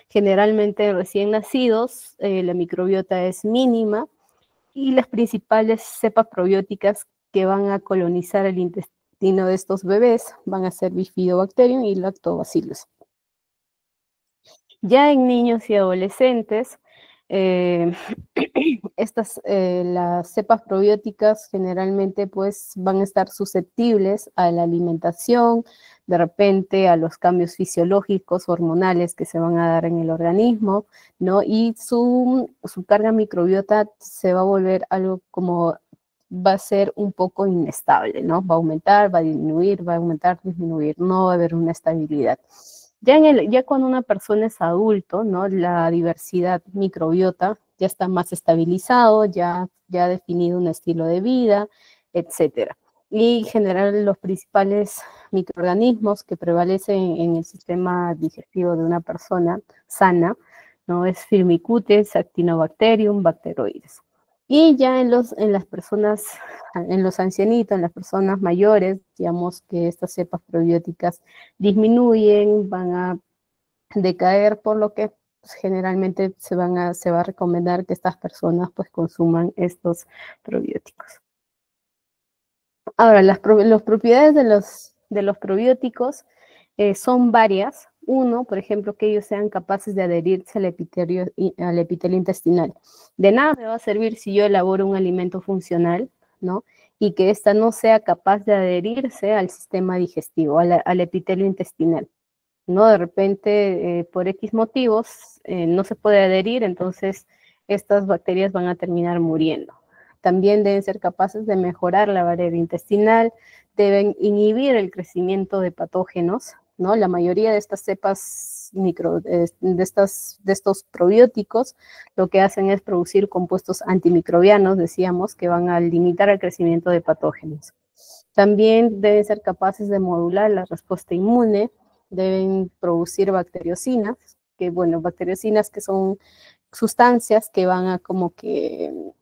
Generalmente recién nacidos, la microbiota es mínima y las principales cepas probióticas que van a colonizar el intestino de estos bebés van a ser Bifidobacterium y Lactobacillus. Ya en niños y adolescentes, las cepas probióticas generalmente pues van a estar susceptibles a la alimentación, de repente a los cambios fisiológicos, hormonales que se van a dar en el organismo, ¿no? Y su carga microbiota se va a volver algo como, va a ser un poco inestable, ¿no? Va a aumentar, va a disminuir, va a aumentar, disminuir, no va a haber una estabilidad. Ya cuando una persona es adulto, ¿no? La diversidad microbiota ya está más estabilizado, ya ha definido un estilo de vida, etcétera. Y en general los principales microorganismos que prevalecen en el sistema digestivo de una persona sana, ¿no? Es Firmicutes, Actinobacterium, Bacteroides. Y ya en las personas, en los ancianitos, en las personas mayores, digamos que estas cepas probióticas disminuyen, van a decaer, por lo que pues, generalmente se va a recomendar que estas personas pues consuman estos probióticos. Ahora, las propiedades de los probióticos son varias. Uno, por ejemplo, que ellos sean capaces de adherirse al epitelio intestinal. De nada me va a servir si yo elaboro un alimento funcional, ¿no? Y que ésta no sea capaz de adherirse al sistema digestivo, al epitelio intestinal, ¿no? De repente, por X motivos, no se puede adherir, entonces estas bacterias van a terminar muriendo. También deben ser capaces de mejorar la barrera intestinal, deben inhibir el crecimiento de patógenos, ¿no? La mayoría de estas cepas de estos probióticos lo que hacen es producir compuestos antimicrobianos, decíamos, que van a limitar el crecimiento de patógenos. También deben ser capaces de modular la respuesta inmune, deben producir bacteriocinas, bacteriocinas que son sustancias que van a como que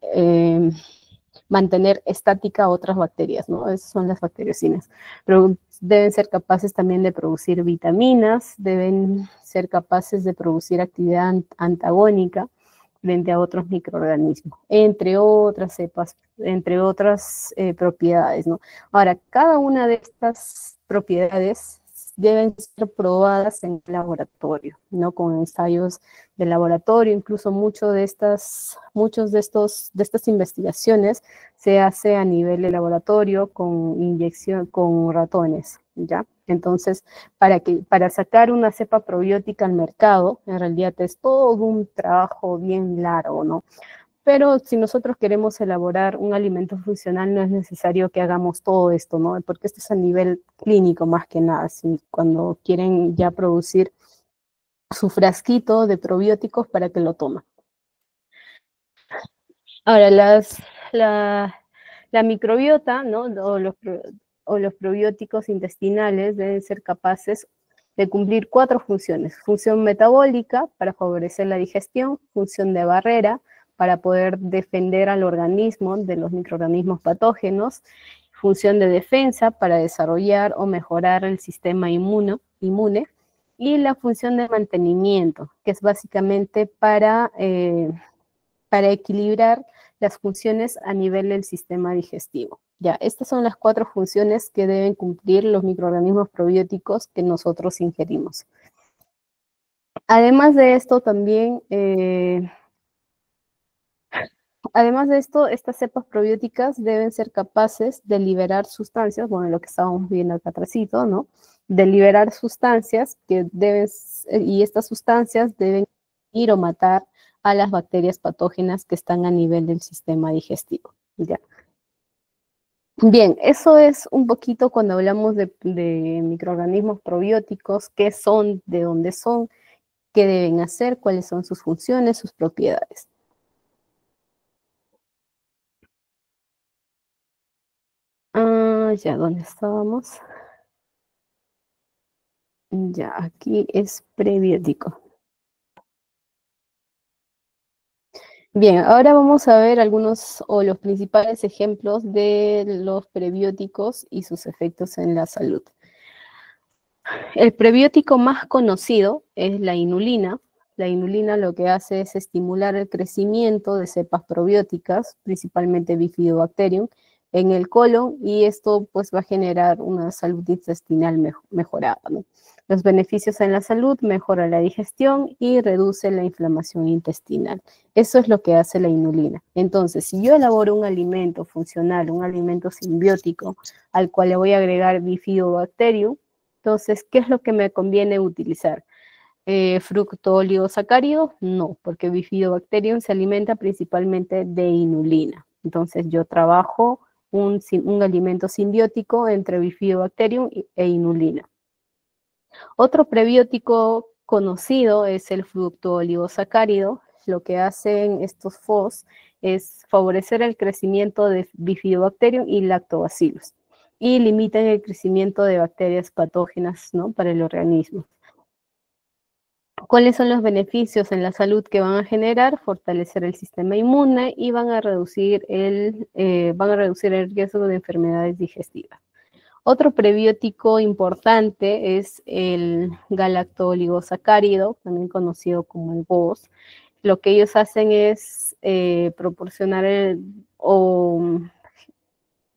mantener estática a otras bacterias, ¿no? Esas son las bacteriocinas. Pero deben ser capaces también de producir vitaminas, deben ser capaces de producir actividad antagónica frente a otros microorganismos, entre otras cepas, entre otras propiedades, ¿no? Ahora, cada una de estas propiedades deben ser probadas en el laboratorio, ¿no? Con ensayos de laboratorio, incluso muchas de estas investigaciones se hace a nivel de laboratorio con inyección, con ratones, ¿ya? Entonces, para sacar una cepa probiótica al mercado, en realidad es todo un trabajo bien largo, ¿no? Pero si nosotros queremos elaborar un alimento funcional, no es necesario que hagamos todo esto, ¿no? Porque esto es a nivel clínico más que nada, si cuando quieren ya producir su frasquito de probióticos para que lo tomen. Ahora, la, la microbiota, ¿no? O los probióticos intestinales deben ser capaces de cumplir 4 funciones. Función metabólica, para favorecer la digestión; función de barrera, para poder defender al organismo de los microorganismos patógenos; función de defensa, para desarrollar o mejorar el sistema inmune; y la función de mantenimiento, que es básicamente para equilibrar las funciones a nivel del sistema digestivo. Ya, estas son las 4 funciones que deben cumplir los microorganismos probióticos que nosotros ingerimos. Además de esto, también, estas cepas probióticas deben ser capaces de liberar sustancias, bueno, lo que estábamos viendo acá atrásito, ¿no? De liberar sustancias y estas sustancias deben ir o matar a las bacterias patógenas que están a nivel del sistema digestivo. ¿Ya? Bien, eso es un poquito cuando hablamos de microorganismos probióticos, qué son, de dónde son, qué deben hacer, cuáles son sus funciones, sus propiedades. Ya, ¿dónde estábamos? Ya, aquí es prebiótico. Bien, ahora vamos a ver algunos o los principales ejemplos de los prebióticos y sus efectos en la salud. El prebiótico más conocido es la inulina. La inulina lo que hace es estimular el crecimiento de cepas probióticas, principalmente Bifidobacterium, en el colon, y esto pues va a generar una salud intestinal mejorada, ¿no? Los beneficios en la salud: mejora la digestión y reduce la inflamación intestinal. Eso es lo que hace la inulina. Entonces, si yo elaboro un alimento funcional, un alimento simbiótico, al cual le voy a agregar Bifidobacterium, entonces, ¿qué es lo que me conviene utilizar? ¿Fructooligosacáridos? No, porque Bifidobacterium se alimenta principalmente de inulina. Entonces, yo trabajo un alimento simbiótico entre Bifidobacterium e inulina. Otro prebiótico conocido es el fructooligosacárido. Lo que hacen estos FOS es favorecer el crecimiento de Bifidobacterium y lactobacillus, y limitan el crecimiento de bacterias patógenas, ¿no?, para el organismo. ¿Cuáles son los beneficios en la salud que van a generar? Fortalecer el sistema inmune y van a reducir el riesgo de enfermedades digestivas. Otro prebiótico importante es el galactoligosacárido, también conocido como el GOS. Lo que ellos hacen es proporcionar o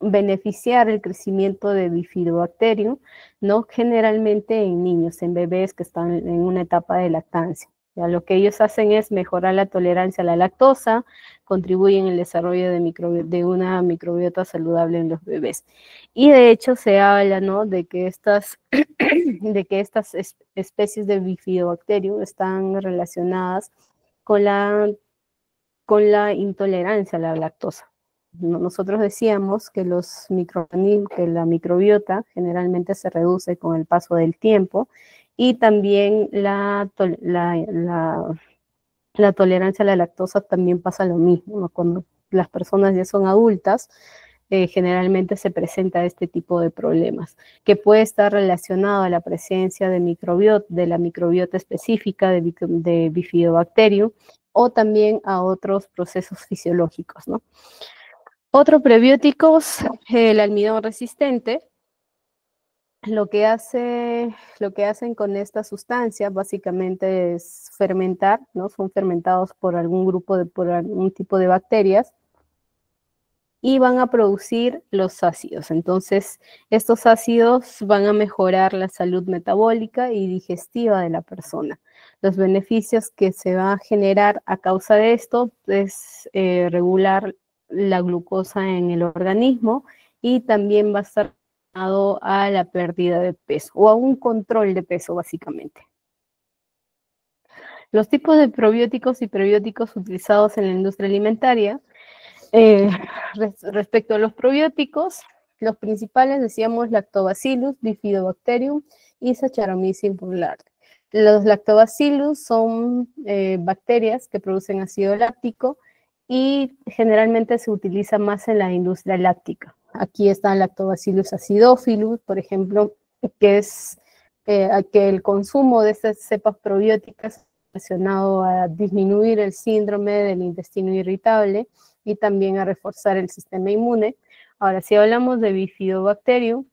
beneficiar el crecimiento de Bifidobacterium, ¿no?, generalmente en niños, en bebés que están en una etapa de lactancia. Ya, lo que ellos hacen es mejorar la tolerancia a la lactosa, contribuyen al desarrollo de una microbiota saludable en los bebés. Y de hecho se habla, ¿no?, de que estas especies de Bifidobacterium están relacionadas con la intolerancia a la lactosa. Nosotros decíamos que que la microbiota generalmente se reduce con el paso del tiempo, y también la tolerancia a la lactosa también pasa lo mismo, ¿no? Cuando las personas ya son adultas, generalmente se presenta este tipo de problemas, que puede estar relacionado a la presencia de la microbiota específica de Bifidobacterium, o también a otros procesos fisiológicos, ¿no? Otro prebiótico es el almidón resistente. Lo que hacen con esta sustancia básicamente es fermentar, ¿no? Son fermentados por por algún tipo de bacterias, y van a producir los ácidos. Entonces, estos ácidos van a mejorar la salud metabólica y digestiva de la persona. Los beneficios que se van a generar a causa de esto es regular la glucosa en el organismo, y también va a estar relacionado a la pérdida de peso o a un control de peso, básicamente. Los tipos de probióticos y prebióticos utilizados en la industria alimentaria. Respecto a los probióticos, los principales decíamos Lactobacillus, Bifidobacterium y Saccharomyces boulardii. Los Lactobacillus son bacterias que producen ácido láctico y generalmente se utiliza más en la industria láctica. Aquí está Lactobacillus acidophilus, por ejemplo, que es que el consumo de estas cepas probióticas relacionado a disminuir el síndrome del intestino irritable y también a reforzar el sistema inmune. Ahora, si hablamos de Bifidobacterium,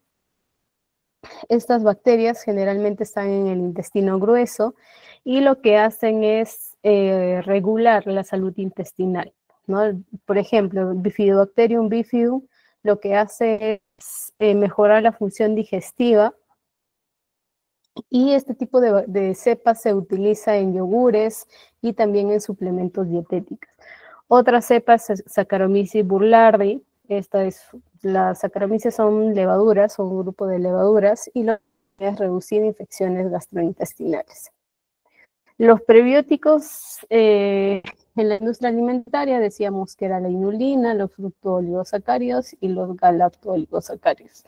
estas bacterias generalmente están en el intestino grueso y lo que hacen es regular la salud intestinal, ¿no? Por ejemplo, Bifidobacterium bifidum lo que hace es mejorar la función digestiva y este tipo de cepas se utiliza en yogures y también en suplementos dietéticos. Otra cepa es Saccharomyces boulardii. Las Saccharomyces son levaduras, son un grupo de levaduras y lo que es reducir infecciones gastrointestinales. Los prebióticos en la industria alimentaria decíamos que era la inulina, los fructooligosacáridos y los galactooligosacáridos.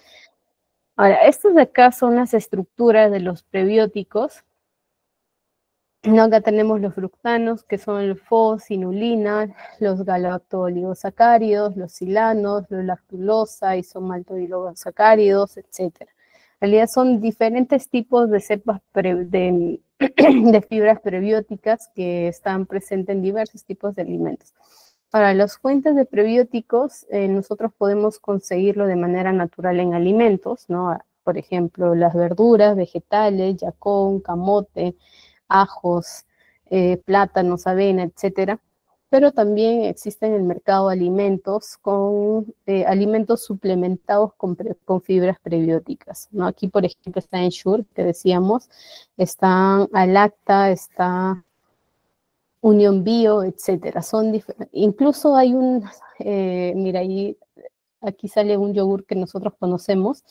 Ahora, estos de acá son las estructuras de los prebióticos. No, acá tenemos los fructanos, que son el FOS, inulina, los galactooligosacáridos, los silanos, los lactulosa, isomaltoligosacáridos, etc. En realidad son diferentes tipos de cepas de fibras prebióticas que están presentes en diversos tipos de alimentos. Para las fuentes de prebióticos, nosotros podemos conseguirlo de manera natural en alimentos, ¿no? Por ejemplo, las verduras, vegetales, yacón, camote, ajos, plátanos, avena, etcétera. Pero también existen en el mercado alimentos alimentos suplementados con fibras prebióticas, ¿no? Aquí, por ejemplo, está Ensure, que decíamos, está Alacta, está Unión Bio, etcétera. Incluso hay mira, aquí sale un yogur que nosotros conocemos.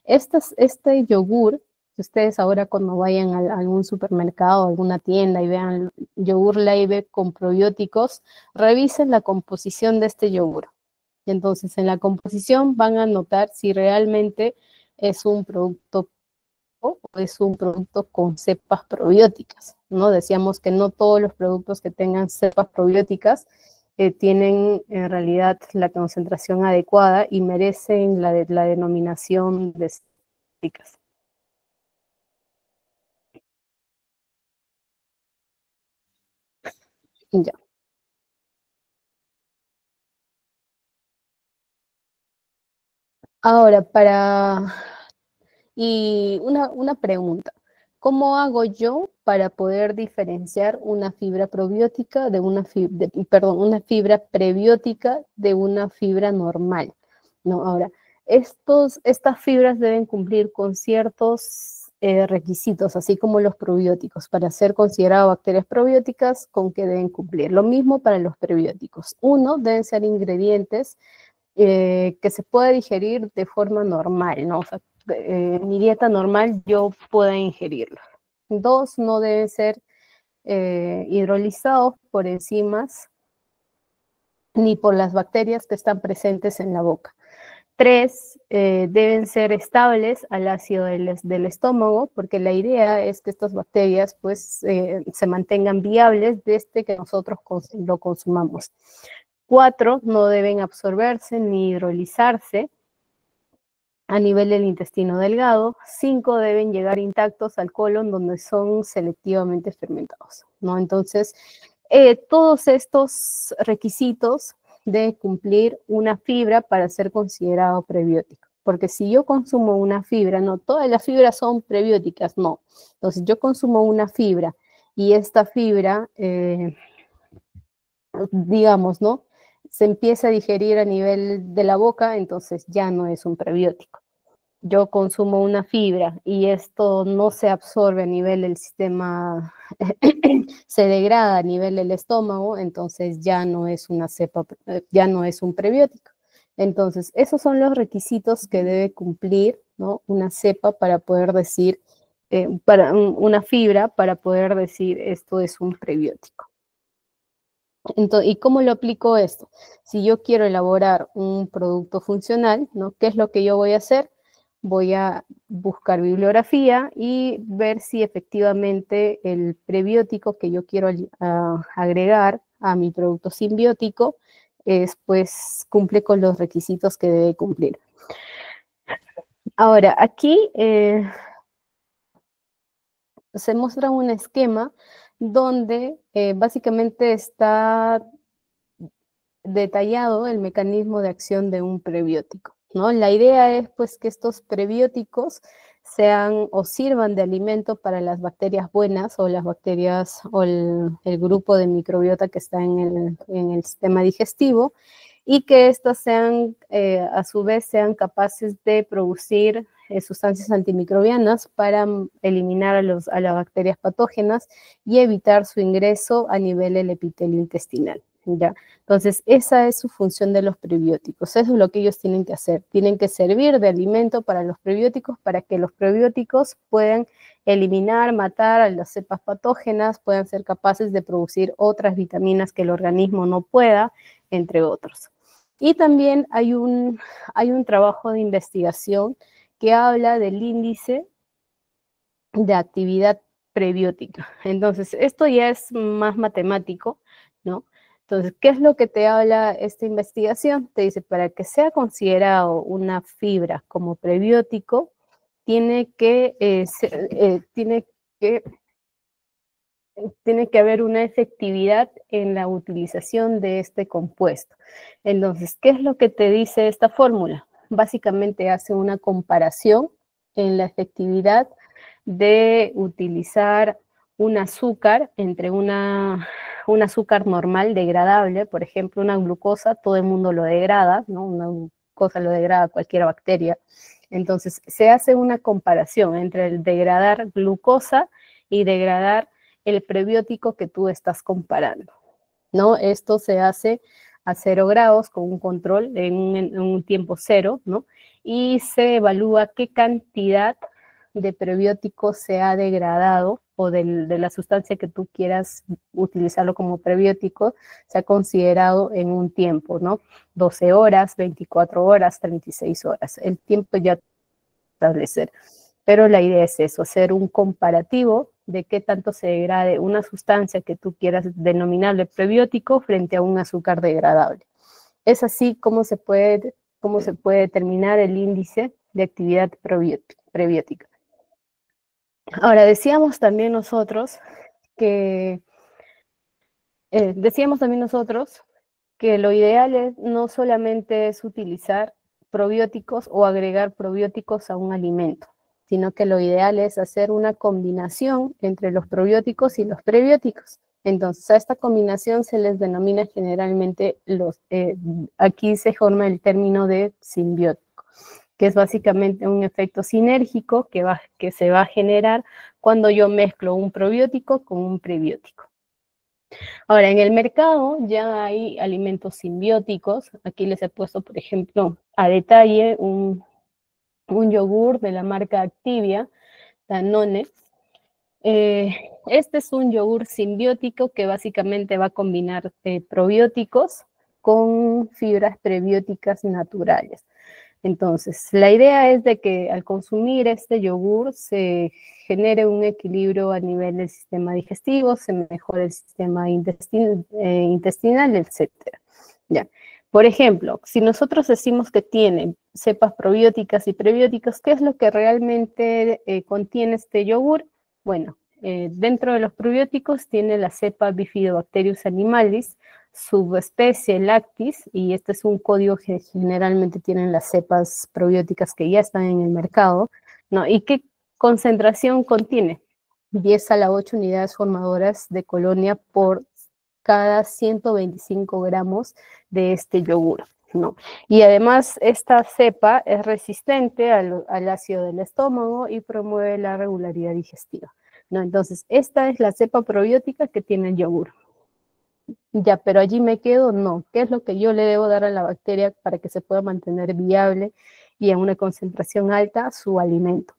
Este yogur, ustedes ahora cuando vayan a algún supermercado, a alguna tienda y vean yogur Leibe con probióticos, revisen la composición de este yogur. Y entonces en la composición van a notar si realmente es un producto o es un producto con cepas probióticas, ¿no? Decíamos que no todos los productos que tengan cepas probióticas tienen en realidad la concentración adecuada y merecen la denominación de cepas. Ya. Ahora, y una pregunta. ¿Cómo hago yo para poder diferenciar una fibra probiótica de una fibra prebiótica de una fibra normal? No, ahora, estas fibras deben cumplir con ciertos requisitos, así como los probióticos. Para ser consideradas bacterias probióticas, ¿con qué deben cumplir? Lo mismo para los prebióticos. Uno, deben ser ingredientes que se pueda digerir de forma normal, ¿no? O sea, mi dieta normal yo pueda ingerirlo. Dos, no deben ser hidrolizados por enzimas ni por las bacterias que están presentes en la boca. Tres, deben ser estables al ácido del estómago, porque la idea es que estas bacterias pues se mantengan viables desde que nosotros lo consumamos. 4, no deben absorberse ni hidrolizarse a nivel del intestino delgado. 5, deben llegar intactos al colon donde son selectivamente fermentados, ¿no? Entonces, todos estos requisitos deben cumplir una fibra para ser considerado prebiótico. Porque si yo consumo una fibra, no todas las fibras son prebióticas, no. Entonces, yo consumo una fibra y esta fibra, digamos, ¿no? Se empieza a digerir a nivel de la boca, entonces ya no es un prebiótico. Yo consumo una fibra y esto no se absorbe a nivel del sistema, se degrada a nivel del estómago, entonces ya no es una cepa, ya no es un prebiótico. Entonces, esos son los requisitos que debe cumplir, ¿no? Una cepa para poder decir una fibra para poder decir esto es un prebiótico. Entonces, ¿y cómo lo aplico esto? Si yo quiero elaborar un producto funcional, ¿no? ¿Qué es lo que yo voy a hacer? Voy a buscar bibliografía y ver si efectivamente el prebiótico que yo quiero agregar a mi producto simbiótico pues cumple con los requisitos que debe cumplir. Ahora, aquí se muestra un esquema donde básicamente está detallado el mecanismo de acción de un prebiótico, ¿no? La idea es pues que estos prebióticos sean o sirvan de alimento para las bacterias buenas o las bacterias o el grupo de microbiota que está en el sistema digestivo y que éstas sean, a su vez, sean capaces de producir sustancias antimicrobianas para eliminar a las bacterias patógenas y evitar su ingreso a nivel del epitelio intestinal, ¿ya? Entonces, esa es su función de los prebióticos. Eso es lo que ellos tienen que hacer. Tienen que servir de alimento para los prebióticos para que los prebióticos puedan eliminar, matar a las cepas patógenas, puedan ser capaces de producir otras vitaminas que el organismo no pueda, entre otros. Y también hay un trabajo de investigación que habla del índice de actividad prebiótica. Entonces, esto ya es más matemático, ¿no? Entonces, ¿qué es lo que te habla esta investigación? Te dice, para que sea considerado una fibra como prebiótico, tiene que, tiene que haber una efectividad en la utilización de este compuesto. Entonces, ¿qué es lo que te dice esta fórmula? Básicamente hace una comparación en la efectividad de utilizar un azúcar entre un azúcar normal degradable, por ejemplo, una glucosa, todo el mundo lo degrada, ¿no? Una glucosa lo degrada cualquier bacteria. Entonces, se hace una comparación entre el degradar glucosa y degradar el prebiótico que tú estás comparando, ¿no? Esto se hace a 0 grados con un control en un tiempo cero, ¿no? Y se evalúa qué cantidad de prebiótico se ha degradado o de la sustancia que tú quieras utilizarlo como prebiótico, se ha considerado en un tiempo, ¿no? 12 horas, 24 horas, 36 horas. El tiempo ya establecer. Pero la idea es eso, hacer un comparativo de qué tanto se degrade una sustancia que tú quieras denominarle prebiótico frente a un azúcar degradable. Es así como se puede determinar el índice de actividad prebiótica. Ahora, decíamos también nosotros que lo ideal no solamente es utilizar probióticos o agregar probióticos a un alimento, sino que lo ideal es hacer una combinación entre los probióticos y los prebióticos. Entonces, a esta combinación se les denomina generalmente aquí se forma el término de simbiótico, que es básicamente un efecto sinérgico que se va a generar cuando yo mezclo un probiótico con un prebiótico. Ahora, en el mercado ya hay alimentos simbióticos. Aquí les he puesto, por ejemplo, a detalle un yogur de la marca Activia, Danone. Este es un yogur simbiótico que básicamente va a combinar probióticos con fibras prebióticas naturales. Entonces, la idea es de que al consumir este yogur se genere un equilibrio a nivel del sistema digestivo, se mejore el sistema intestinal, etc. Ya. Por ejemplo, si nosotros decimos que tiene cepas probióticas y prebióticas, ¿qué es lo que realmente contiene este yogur? Bueno, dentro de los probióticos tiene la cepa Bifidobacterius animalis, subespecie lactis, y este es un código que generalmente tienen las cepas probióticas que ya están en el mercado, ¿no? ¿Y qué concentración contiene? 10 a la 8 unidades formadoras de colonia por cada 125 gramos de este yogur, ¿no? Y además esta cepa es resistente al ácido del estómago y promueve la regularidad digestiva, ¿no? Entonces, esta es la cepa probiótica que tiene el yogur. Ya, pero allí me quedo, no. ¿Qué es lo que yo le debo dar a la bacteria para que se pueda mantener viable y en una concentración alta su alimento?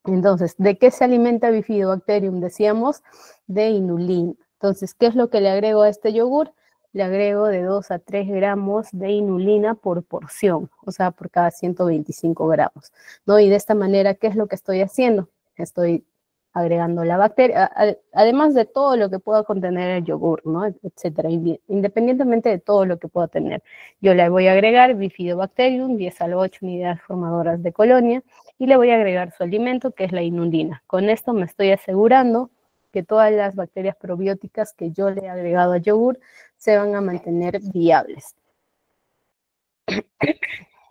Entonces, ¿de qué se alimenta Bifidobacterium? Decíamos de inulina. Entonces, ¿qué es lo que le agrego a este yogur? Le agrego de 2 a 3 gramos de inulina por porción, o sea, por cada 125 gramos, ¿no? Y de esta manera, ¿qué es lo que estoy haciendo? Estoy agregando la bacteria, además de todo lo que pueda contener el yogur, ¿no? Etcétera, independientemente de todo lo que pueda tener. Yo le voy a agregar Bifidobacterium, 10 a la 8 unidades formadoras de colonia, y le voy a agregar su alimento, que es la inulina. Con esto me estoy asegurando que todas las bacterias probióticas que yo le he agregado al yogur se van a mantener viables.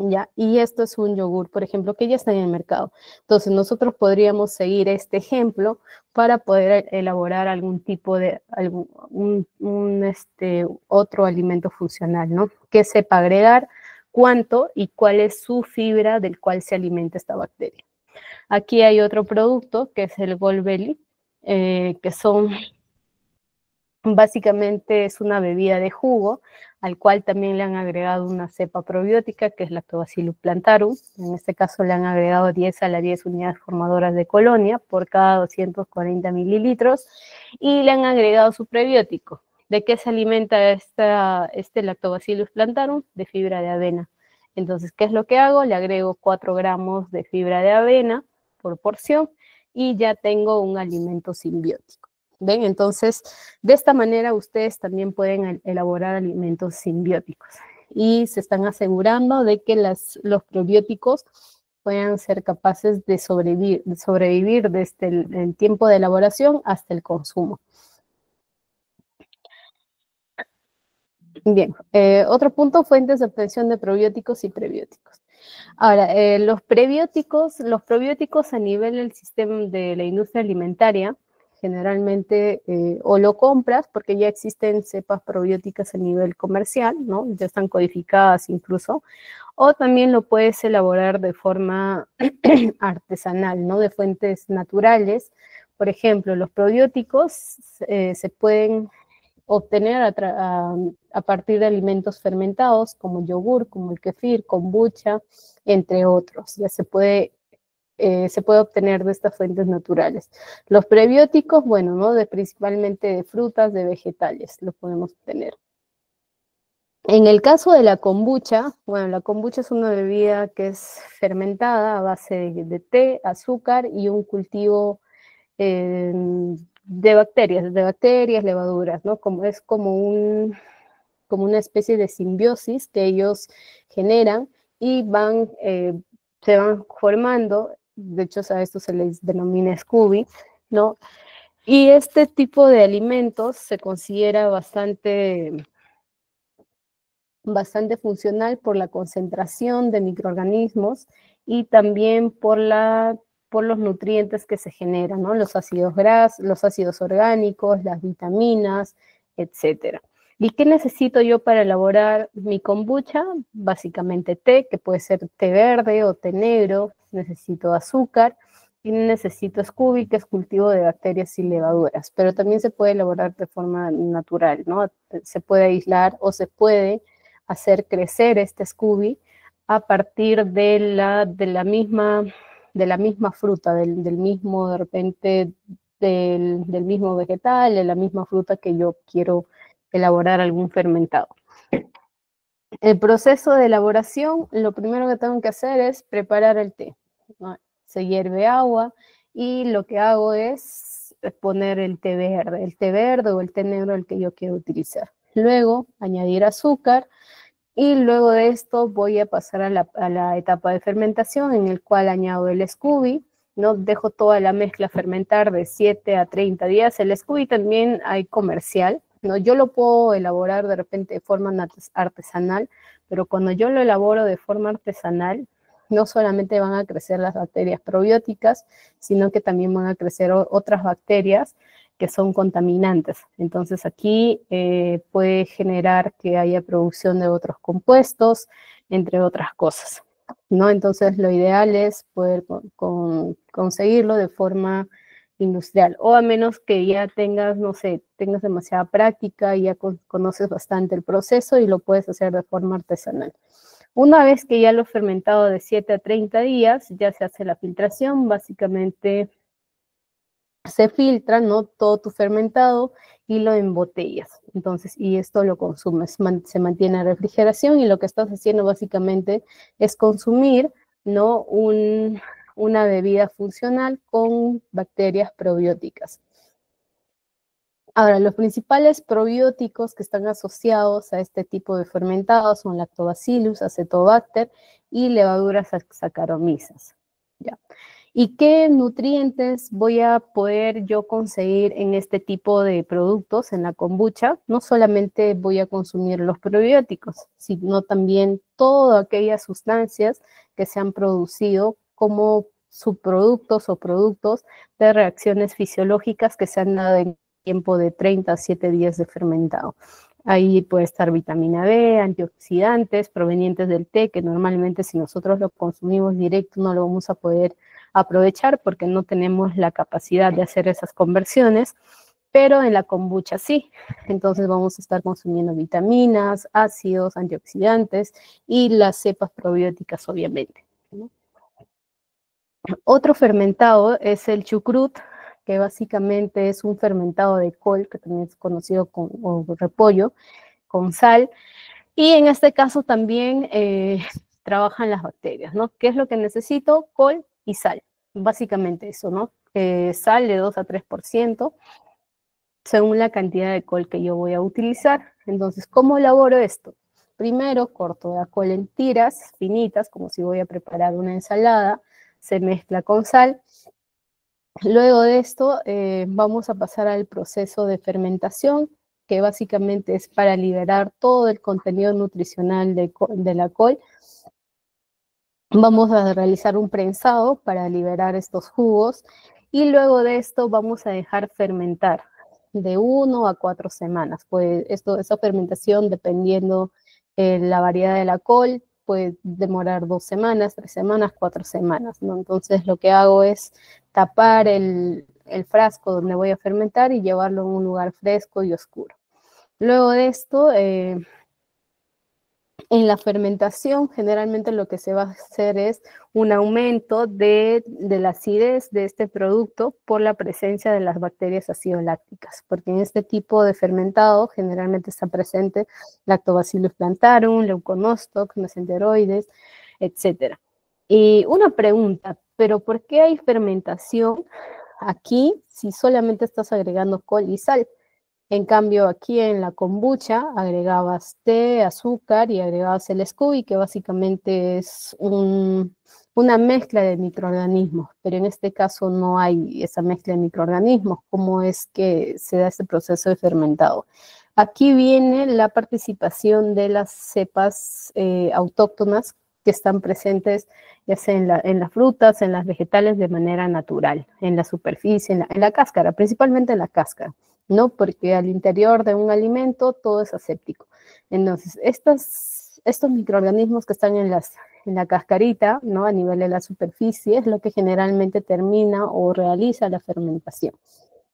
¿Ya? Y esto es un yogur, por ejemplo, que ya está en el mercado. Entonces, nosotros podríamos seguir este ejemplo para poder elaborar algún tipo de, otro alimento funcional, ¿no? Que sepa agregar cuánto y cuál es su fibra del cual se alimenta esta bacteria. Aquí hay otro producto que es el Golbelly, que son, básicamente es una bebida de jugo, al cual también le han agregado una cepa probiótica, que es Lactobacillus plantarum. En este caso le han agregado 10 a la 10 unidades formadoras de colonia por cada 240 mililitros, y le han agregado su prebiótico. ¿De qué se alimenta este Lactobacillus plantarum? De fibra de avena. Entonces, ¿qué es lo que hago? Le agrego 4 gramos de fibra de avena por porción y ya tengo un alimento simbiótico. ¿Ven? Entonces, de esta manera ustedes también pueden elaborar alimentos simbióticos y se están asegurando de que los probióticos puedan ser capaces de sobrevivir desde el tiempo de elaboración hasta el consumo. Bien, otro punto, fuentes de obtención de probióticos y prebióticos. Ahora, los probióticos a nivel del sistema de la industria alimentaria, generalmente o lo compras porque ya existen cepas probióticas a nivel comercial, ¿no? Ya están codificadas incluso, o también lo puedes elaborar de forma artesanal, ¿no? De fuentes naturales. Por ejemplo, los probióticos se pueden obtener a partir de alimentos fermentados como yogur, como el kefir, kombucha, entre otros. Ya se puede obtener de estas fuentes naturales. Los prebióticos, bueno, ¿no? Principalmente de frutas, de vegetales, lo podemos obtener. En el caso de la kombucha, bueno, la kombucha es una bebida que es fermentada a base de té, azúcar y un cultivo de bacterias, levaduras, ¿no? Es como una especie de simbiosis que ellos generan y se van formando, de hecho a esto se les denomina SCOBY, ¿no? Y este tipo de alimentos se considera bastante funcional por la concentración de microorganismos y también por los nutrientes que se generan, ¿no? Los ácidos grasos, los ácidos orgánicos, las vitaminas, etcétera. ¿Y qué necesito yo para elaborar mi kombucha? Básicamente té, que puede ser té verde o té negro, necesito azúcar y necesito SCOBY, que es cultivo de bacterias y levaduras, pero también se puede elaborar de forma natural, ¿no? Se puede aislar o se puede hacer crecer este SCOBY a partir de la misma fruta, del mismo, de repente, del mismo vegetal, de la misma fruta que yo quiero elaborar algún fermentado. El proceso de elaboración, lo primero que tengo que hacer es preparar el té, ¿no? Se hierve agua y lo que hago es poner el té verde o el té negro, el que yo quiero utilizar. Luego añadir azúcar y luego de esto voy a pasar a la etapa de fermentación, en el cual añado el SCOBY, ¿no? Dejo toda la mezcla fermentar de 7 a 30 días. El SCOBY también hay comercial, ¿no? Yo lo puedo elaborar de repente de forma artesanal, pero cuando yo lo elaboro de forma artesanal, no solamente van a crecer las bacterias probióticas, sino que también van a crecer otras bacterias que son contaminantes. Entonces aquí puede generar que haya producción de otros compuestos, entre otras cosas, ¿no? Entonces lo ideal es poder conseguirlo de forma industrial, o a menos que ya tengas, no sé, tengas demasiada práctica y ya conoces bastante el proceso y lo puedes hacer de forma artesanal. Una vez que ya lo he fermentado de 7 a 30 días, ya se hace la filtración, básicamente se filtra, ¿no? Todo tu fermentado y lo embotellas. Entonces, y esto lo consumes, se mantiene en refrigeración y lo que estás haciendo básicamente es consumir, ¿no? Una bebida funcional con bacterias probióticas. Ahora, los principales probióticos que están asociados a este tipo de fermentados son Lactobacillus, Acetobacter y levaduras Saccharomyces. ¿Ya? ¿Y qué nutrientes voy a poder yo conseguir en este tipo de productos, en la kombucha? No solamente voy a consumir los probióticos, sino también todas aquellas sustancias que se han producido como subproductos o productos de reacciones fisiológicas que se han dado en tiempo de 30 a 7 días de fermentado. Ahí puede estar vitamina B, antioxidantes provenientes del té, que normalmente si nosotros lo consumimos directo no lo vamos a poder aprovechar porque no tenemos la capacidad de hacer esas conversiones, pero en la kombucha sí. Entonces vamos a estar consumiendo vitaminas, ácidos, antioxidantes y las cepas probióticas, obviamente, ¿no? Otro fermentado es el chucrut, que básicamente es un fermentado de col, que también es conocido como repollo, con sal, y en este caso también trabajan las bacterias, ¿no? ¿Qué es lo que necesito? Col y sal, básicamente eso, ¿no? Sal de 2 a 3%, según la cantidad de col que yo voy a utilizar. Entonces, ¿cómo elaboro esto? Primero corto la col en tiras finitas, como si voy a preparar una ensalada, se mezcla con sal. Luego de esto vamos a pasar al proceso de fermentación, que básicamente es para liberar todo el contenido nutricional de la col. Vamos a realizar un prensado para liberar estos jugos y luego de esto vamos a dejar fermentar de 1 a 4 semanas. Pues esa fermentación, dependiendo la variedad de la col, puede demorar 2 semanas, 3 semanas, 4 semanas, ¿no? Entonces lo que hago es tapar el frasco donde voy a fermentar y llevarlo a un lugar fresco y oscuro. Luego de esto, en la fermentación, generalmente lo que se va a hacer es un aumento de la acidez de este producto por la presencia de las bacterias acidolácticas, porque en este tipo de fermentado generalmente está presente Lactobacillus plantarum, Leuconostoc, mesenteroides, etc. Y una pregunta, ¿pero por qué hay fermentación aquí si solamente estás agregando col y sal? En cambio, aquí en la kombucha agregabas té, azúcar y agregabas el SCOBY, que básicamente es una mezcla de microorganismos, pero en este caso no hay esa mezcla de microorganismos. ¿Cómo es que se da este proceso de fermentado? Aquí viene la participación de las cepas autóctonas que están presentes ya sea en las frutas, en las vegetales de manera natural, en la superficie, en la cáscara, principalmente en la cáscara, ¿no? Porque al interior de un alimento todo es aséptico. Entonces, estos microorganismos que están en la cascarita, ¿no? A nivel de la superficie, es lo que generalmente termina o realiza la fermentación.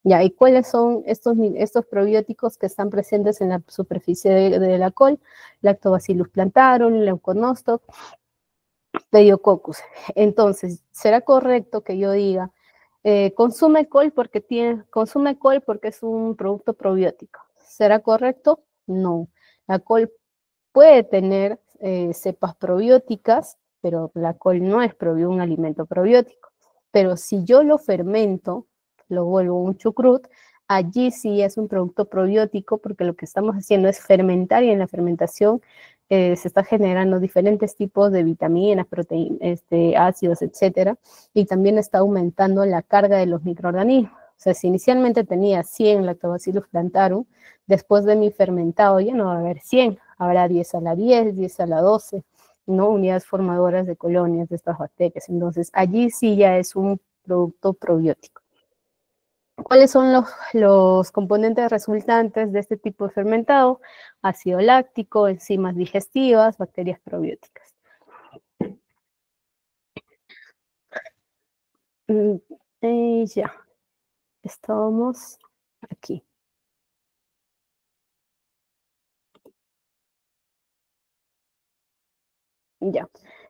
Ya, ¿y cuáles son estos probióticos que están presentes en la superficie de la col? Lactobacillus plantarum, Leuconostoc, Pediococcus. Entonces, ¿será correcto que yo diga, consume col porque es un producto probiótico? ¿Será correcto? No. La col puede tener cepas probióticas, pero la col no es un alimento probiótico. Pero si yo lo fermento, lo vuelvo un chucrut, allí sí es un producto probiótico porque lo que estamos haciendo es fermentar y en la fermentación se está generando diferentes tipos de vitaminas, proteínas, ácidos, etcétera, y también está aumentando la carga de los microorganismos. O sea, si inicialmente tenía 100 Lactobacillus plantarum, después de mi fermentado ya no va a haber 100, habrá 10 a la 10, 10 a la 12, ¿no? Unidades formadoras de colonias de estas bacterias. Entonces, allí sí ya es un producto probiótico. ¿Cuáles son los componentes resultantes de este tipo de fermentado? Ácido láctico, enzimas digestivas, bacterias probióticas. Ya, estábamos aquí. Ya.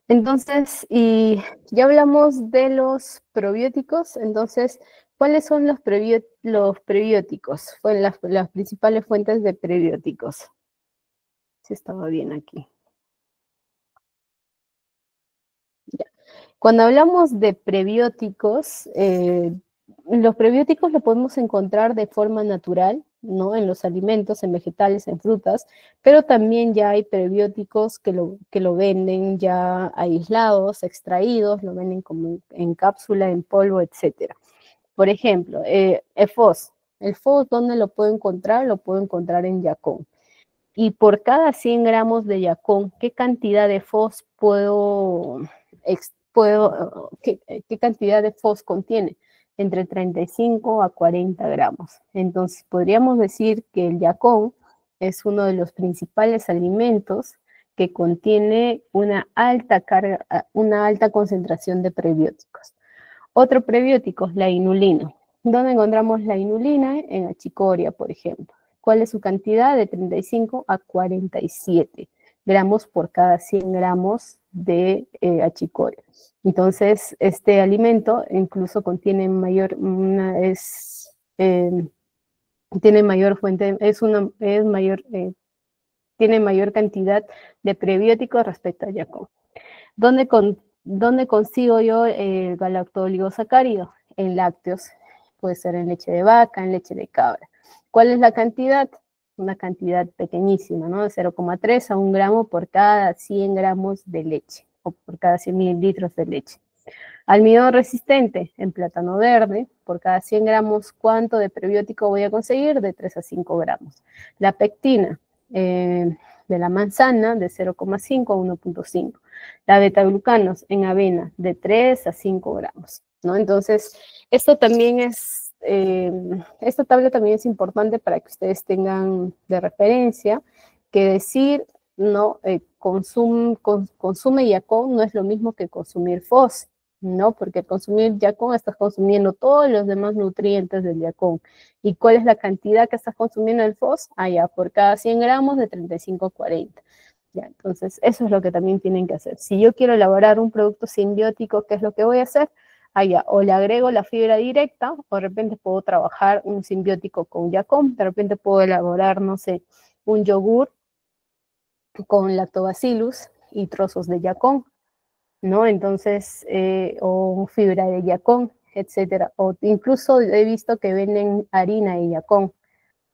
Entonces, y ya hablamos de los probióticos, entonces, ¿cuáles son los prebióticos? Fueron las principales fuentes de prebióticos. Si estaba bien aquí. Ya. Cuando hablamos de prebióticos, los prebióticos lo podemos encontrar de forma natural, ¿no? En los alimentos, en vegetales, en frutas, pero también ya hay prebióticos que lo venden ya aislados, extraídos, lo venden como en cápsula, en polvo, etcétera. Por ejemplo, EFOS. El FOS, ¿dónde lo puedo encontrar? Lo puedo encontrar en Yacón. Y por cada 100 gramos de Yacón, ¿qué cantidad de FOS qué cantidad de FOS contiene? Entre 35 a 40 gramos. Entonces, podríamos decir que el Yacón es uno de los principales alimentos que contiene una alta concentración de prebióticos. Otro prebiótico, la inulina. ¿Dónde encontramos la inulina? En achicoria, por ejemplo. ¿Cuál es su cantidad? De 35 a 47 gramos por cada 100 gramos de achicoria. Entonces, este alimento incluso contiene tiene mayor fuente, tiene mayor cantidad de prebióticos respecto a Yacón. ¿Dónde, ¿Dónde consigo yo el galactoligosacárido? En lácteos. Puede ser en leche de vaca, en leche de cabra. ¿Cuál es la cantidad? Una cantidad pequeñísima, ¿no? De 0,3 a 1 gramo por cada 100 gramos de leche o por cada 100 mililitros de leche. Almidón resistente en plátano verde, por cada 100 gramos, ¿cuánto de prebiótico voy a conseguir? De 3 a 5 gramos. La pectina de la manzana, de 0,5 a 1,5. La beta-glucanos en avena, de 3 a 5 gramos, ¿no? Entonces, esto también esta tabla también es importante para que ustedes tengan de referencia que decir, no, consume Yacón no es lo mismo que consumir FOS, ¿no? Porque al consumir Yacón estás consumiendo todos los demás nutrientes del Yacón. ¿Y cuál es la cantidad que estás consumiendo del FOS? Ah, ya, por cada 100 gramos de 35 a 40. Ya, entonces, eso es lo que también tienen que hacer. Si yo quiero elaborar un producto simbiótico, ¿qué es lo que voy a hacer? Ah, ya, o le agrego la fibra directa, o de repente puedo trabajar un simbiótico con Yacón, de repente puedo elaborar, no sé, un yogur con lactobacillus y trozos de Yacón, ¿no? Entonces, o fibra de Yacón, etcétera. O incluso he visto que venden harina de Yacón,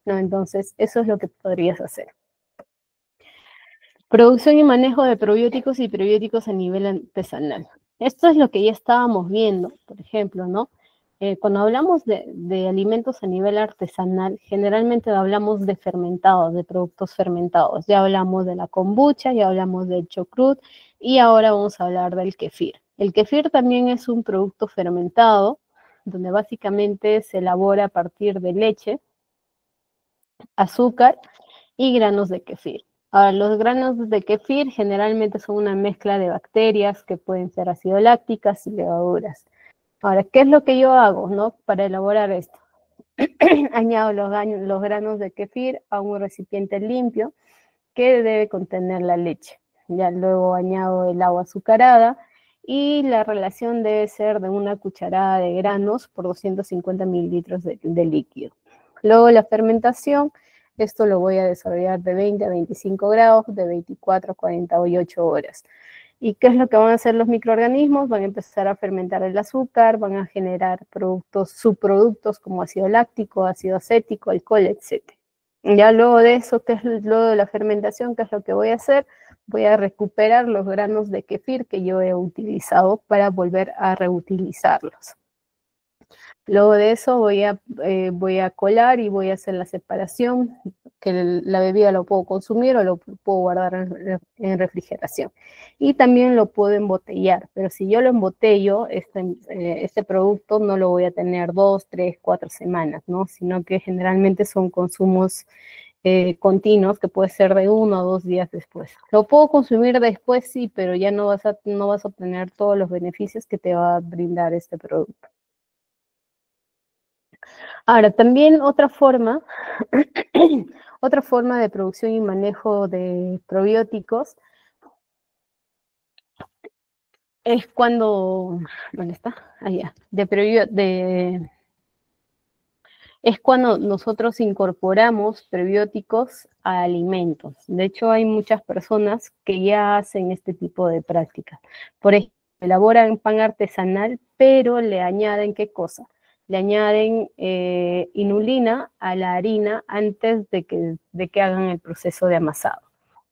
¿no? Entonces, eso es lo que podrías hacer. Producción y manejo de probióticos y prebióticos a nivel artesanal. Esto es lo que ya estábamos viendo, por ejemplo, ¿no? Cuando hablamos de alimentos a nivel artesanal, generalmente hablamos de fermentados, de productos fermentados. Ya hablamos de la kombucha, ya hablamos del chucrut y ahora vamos a hablar del kefir. El kefir también es un producto fermentado, donde básicamente se elabora a partir de leche, azúcar y granos de kefir. Ahora, los granos de kefir generalmente son una mezcla de bacterias que pueden ser ácido lácticas y levaduras. Ahora, ¿qué es lo que yo hago, no? Para elaborar esto. Añado los granos de kefir a un recipiente limpio que debe contener la leche. Ya luego añado el agua azucarada y la relación debe ser de una cucharada de granos por 250 mililitros de líquido. Luego la fermentación, esto lo voy a desarrollar de 20 a 25 grados, de 24 a 48 horas. ¿Y qué es lo que van a hacer los microorganismos? Van a empezar a fermentar el azúcar, van a generar subproductos como ácido láctico, ácido acético, alcohol, etc. Ya luego de eso, ¿qué es luego de la fermentación? ¿Qué es lo que voy a hacer? Voy a recuperar los granos de kefir que yo he utilizado para volver a reutilizarlos. Luego de eso voy a colar y voy a hacer la separación, que la bebida lo puedo consumir o lo puedo guardar en refrigeración. Y también lo puedo embotellar, pero si yo lo embotello, este producto no lo voy a tener 2, 3, 4 semanas, ¿no? Sino que generalmente son consumos continuos que puede ser de 1 o 2 días después. Lo puedo consumir después, sí, pero ya no vas a obtener todos los beneficios que te va a brindar este producto. Ahora, también otra forma de producción y manejo de probióticos es cuando, ¿dónde está? Allá, es cuando nosotros incorporamos prebióticos a alimentos. De hecho, hay muchas personas que ya hacen este tipo de prácticas. Por ejemplo, elaboran pan artesanal, pero le añaden, ¿qué cosa? Le añaden inulina a la harina antes de que hagan el proceso de amasado,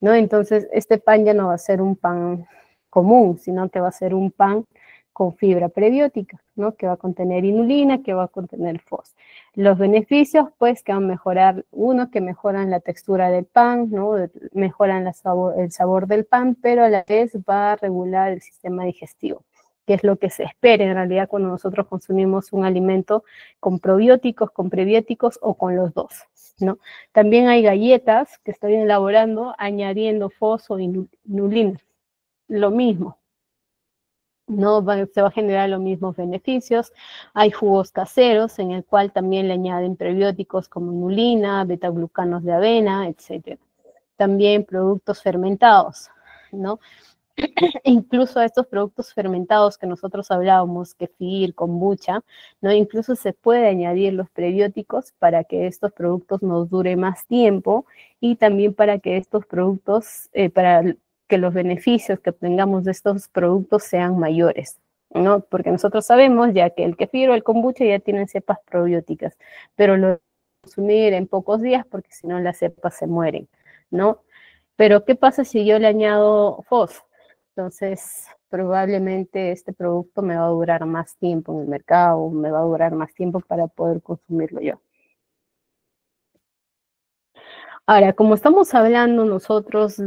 ¿no? Entonces, este pan ya no va a ser un pan común, sino que va a ser un pan con fibra prebiótica, ¿no? Que va a contener inulina, que va a contener fósforo. Los beneficios, pues, que van a mejorar, uno, que mejoran la textura del pan, ¿no? Mejoran el sabor del pan, pero a la vez va a regular el sistema digestivo, que es lo que se espera en realidad cuando nosotros consumimos un alimento con probióticos, con prebióticos o con los dos, ¿no? También hay galletas que estoy elaborando añadiendo fósforo y inulina, lo mismo, no se va a generar los mismos beneficios. Hay jugos caseros en el cual también le añaden prebióticos como inulina, betaglucanos de avena, etc. También productos fermentados, ¿no? Incluso a estos productos fermentados que nosotros hablábamos, kefir, kombucha, ¿no? Incluso se puede añadir los prebióticos para que estos productos nos dure más tiempo y también para que estos productos, para que los beneficios que obtengamos de estos productos sean mayores, ¿no? Porque nosotros sabemos ya que el kefir o el kombucha ya tienen cepas probióticas, pero lo consumir en pocos días porque si no las cepas se mueren, ¿no? Pero ¿qué pasa si yo le añado fos? Entonces, probablemente este producto me va a durar más tiempo en el mercado, me va a durar más tiempo para poder consumirlo yo. Ahora, como estamos hablando nosotros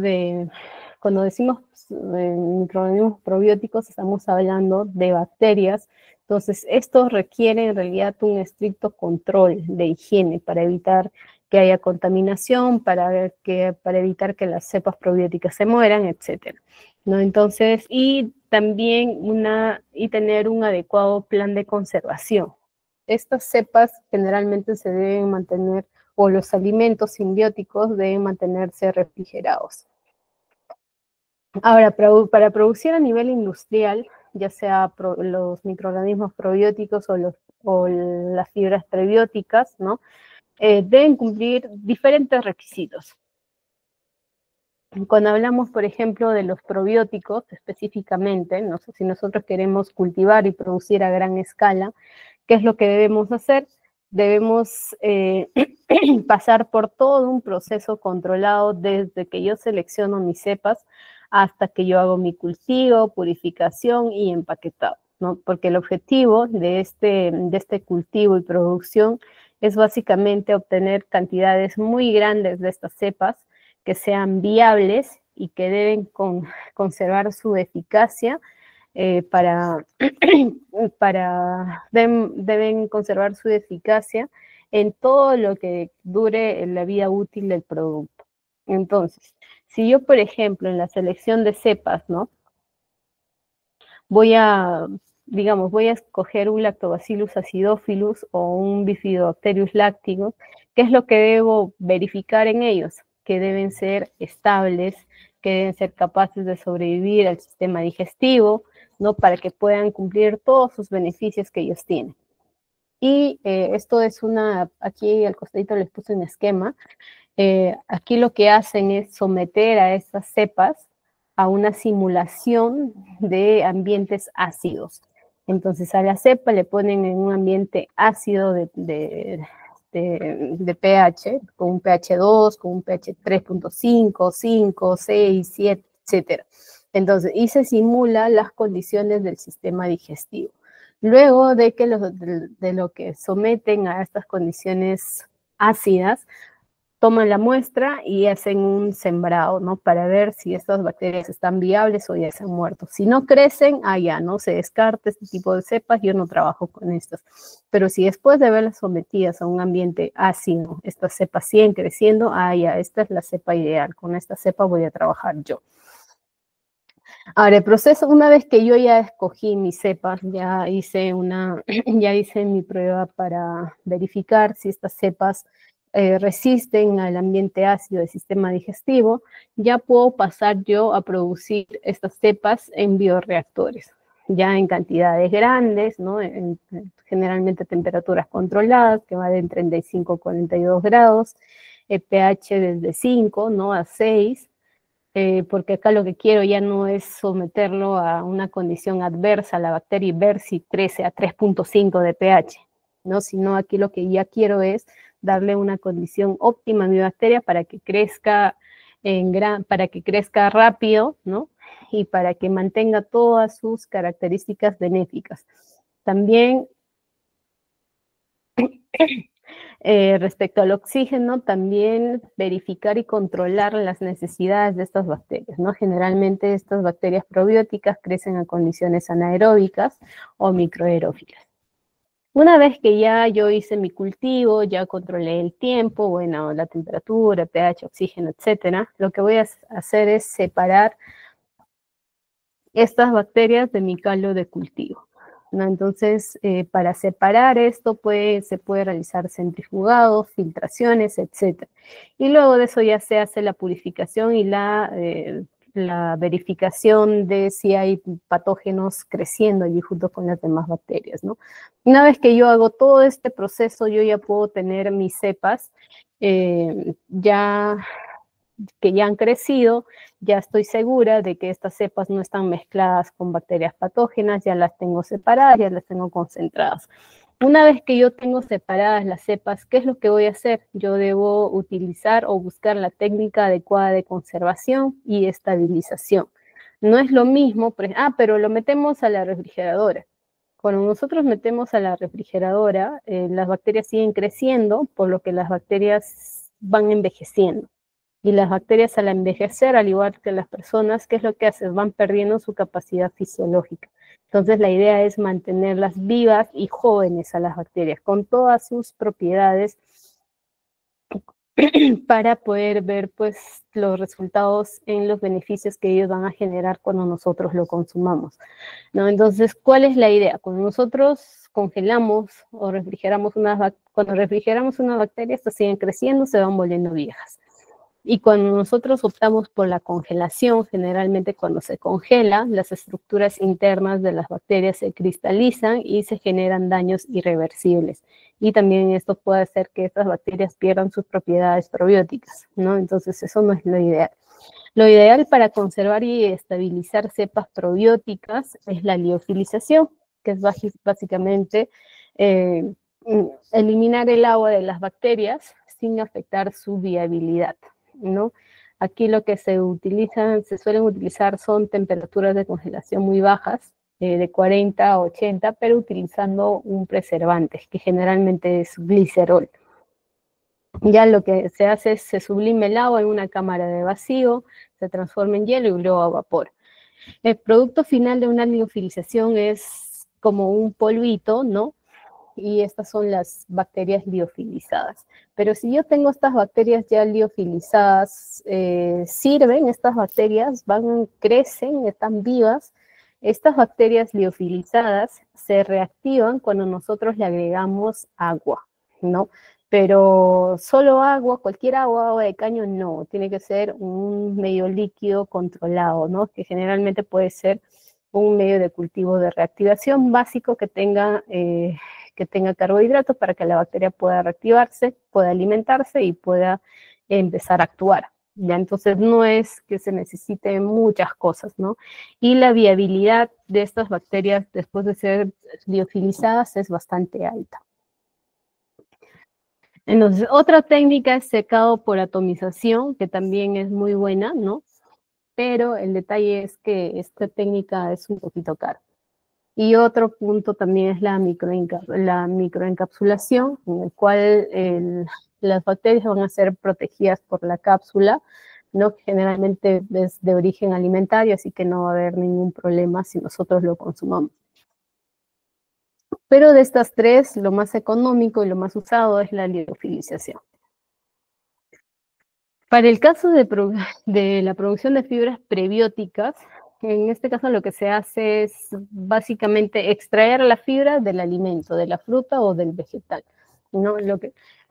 cuando decimos microorganismos probióticos, estamos hablando de bacterias, entonces esto requiere en realidad un estricto control de higiene para evitar que haya contaminación, para evitar que las cepas probióticas se mueran, etcétera, ¿no? Entonces, y también tener un adecuado plan de conservación. Estas cepas generalmente se deben mantener o los alimentos simbióticos deben mantenerse refrigerados. Ahora, para producir a nivel industrial, ya sea los microorganismos probióticos o las fibras prebióticas, ¿no? Deben cumplir diferentes requisitos. Cuando hablamos, por ejemplo, de los probióticos específicamente, ¿no? Si nosotros queremos cultivar y producir a gran escala, ¿qué es lo que debemos hacer? Debemos pasar por todo un proceso controlado desde que yo selecciono mis cepas hasta que yo hago mi cultivo, purificación y empaquetado, ¿no? Porque el objetivo de este cultivo y producción es básicamente obtener cantidades muy grandes de estas cepas que sean viables y que deben conservar su eficacia deben conservar su eficacia en todo lo que dure la vida útil del producto. Entonces, si yo, por ejemplo, en la selección de cepas, ¿no? Voy a escoger un Lactobacillus acidophilus o un Bifidobacterius lacticus, ¿qué es lo que debo verificar en ellos? Que deben ser estables, que deben ser capaces de sobrevivir al sistema digestivo, ¿no? Para que puedan cumplir todos sus beneficios que ellos tienen. Y esto es aquí al costadito les puse un esquema. Aquí lo que hacen es someter a estas cepas a una simulación de ambientes ácidos. Entonces a la cepa le ponen en un ambiente ácido de pH, con un pH 2, con un pH 3.5, 5, 6, 7, etc. Entonces, y se simula las condiciones del sistema digestivo. Luego de lo que someten a estas condiciones ácidas, toman la muestra y hacen un sembrado, ¿no? Para ver si estas bacterias están viables o ya se han muerto. Si no crecen, ya no se descarta este tipo de cepas, yo no trabajo con estas. Pero si después de verlas sometidas a un ambiente ácido, estas cepas siguen creciendo, ya, esta es la cepa ideal, con esta cepa voy a trabajar yo. Ahora, el proceso, una vez que yo ya escogí mis cepas, ya hice mi prueba para verificar si estas cepas resisten al ambiente ácido del sistema digestivo, ya puedo pasar yo a producir estas cepas en bioreactores, ya en cantidades grandes, ¿no? Generalmente temperaturas controladas, que van de 35 a 42 grados, pH desde 5, ¿no? A 6, porque acá lo que quiero ya no es someterlo a una condición adversa a la bacteria y ver si crece a 3.5 de pH, ¿no? Sino aquí lo que ya quiero es darle una condición óptima a mi bacteria para que crezca para que crezca rápido, ¿no? Y para que mantenga todas sus características benéficas. También respecto al oxígeno, también verificar y controlar las necesidades de estas bacterias, ¿no? Generalmente estas bacterias probióticas crecen a condiciones anaeróbicas o microaerófilas. Una vez que ya yo hice mi cultivo, ya controlé el tiempo, bueno, la temperatura, pH, oxígeno, etcétera, lo que voy a hacer es separar estas bacterias de mi caldo de cultivo, ¿no? Entonces, para separar esto se puede realizar centrifugados, filtraciones, etc. Y luego de eso ya se hace la purificación y la verificación de si hay patógenos creciendo allí junto con las demás bacterias, ¿no? Una vez que yo hago todo este proceso, yo ya puedo tener mis cepas que ya han crecido, ya estoy segura de que estas cepas no están mezcladas con bacterias patógenas, ya las tengo separadas, ya las tengo concentradas. Una vez que yo tengo separadas las cepas, ¿qué es lo que voy a hacer? Yo debo utilizar o buscar la técnica adecuada de conservación y estabilización. No es lo mismo, pero lo metemos a la refrigeradora. Cuando nosotros metemos a la refrigeradora, las bacterias siguen creciendo, por lo que las bacterias van envejeciendo. Y las bacterias al envejecer, al igual que las personas, ¿qué es lo que hacen? Van perdiendo su capacidad fisiológica. Entonces la idea es mantenerlas vivas y jóvenes a las bacterias, con todas sus propiedades para poder ver pues los resultados en los beneficios que ellos van a generar cuando nosotros lo consumamos, ¿no? Entonces, ¿cuál es la idea? Cuando nosotros congelamos o cuando refrigeramos una bacteria, estas siguen creciendo, se van volviendo viejas. Y cuando nosotros optamos por la congelación, generalmente cuando se congela, las estructuras internas de las bacterias se cristalizan y se generan daños irreversibles. Y también esto puede hacer que estas bacterias pierdan sus propiedades probióticas, ¿no? Entonces eso no es lo ideal. Lo ideal para conservar y estabilizar cepas probióticas es la liofilización, que es básicamente eliminar el agua de las bacterias sin afectar su viabilidad, ¿no? Aquí lo que se suelen utilizar son temperaturas de congelación muy bajas, de 40 a 80, pero utilizando un preservante, que generalmente es glicerol. Ya lo que se hace es se sublime el agua en una cámara de vacío, se transforma en hielo y luego a vapor. El producto final de una liofilización es como un polvito, ¿no? Y estas son las bacterias liofilizadas. Pero si yo tengo estas bacterias ya liofilizadas, sirven, estas bacterias crecen, están vivas. Estas bacterias liofilizadas se reactivan cuando nosotros le agregamos agua, ¿no? Pero solo agua, cualquier agua de caño, no. Tiene que ser un medio líquido controlado, ¿no? Que generalmente puede ser un medio de cultivo de reactivación básico que tenga carbohidratos para que la bacteria pueda reactivarse, pueda alimentarse y pueda empezar a actuar. ¿Ya? Entonces no es que se necesiten muchas cosas, ¿no? Y la viabilidad de estas bacterias después de ser liofilizadas es bastante alta. Entonces, otra técnica es secado por atomización, que también es muy buena, ¿no? Pero el detalle es que esta técnica es un poquito cara. Y otro punto también es la microencapsulación, en el cual las bacterias van a ser protegidas por la cápsula, ¿no? Generalmente es de origen alimentario, así que no va a haber ningún problema si nosotros lo consumamos. Pero de estas tres, lo más económico y lo más usado es la liofilización. Para el caso de la producción de fibras prebióticas, en este caso lo que se hace es básicamente extraer la fibra del alimento, de la fruta o del vegetal. ¿no?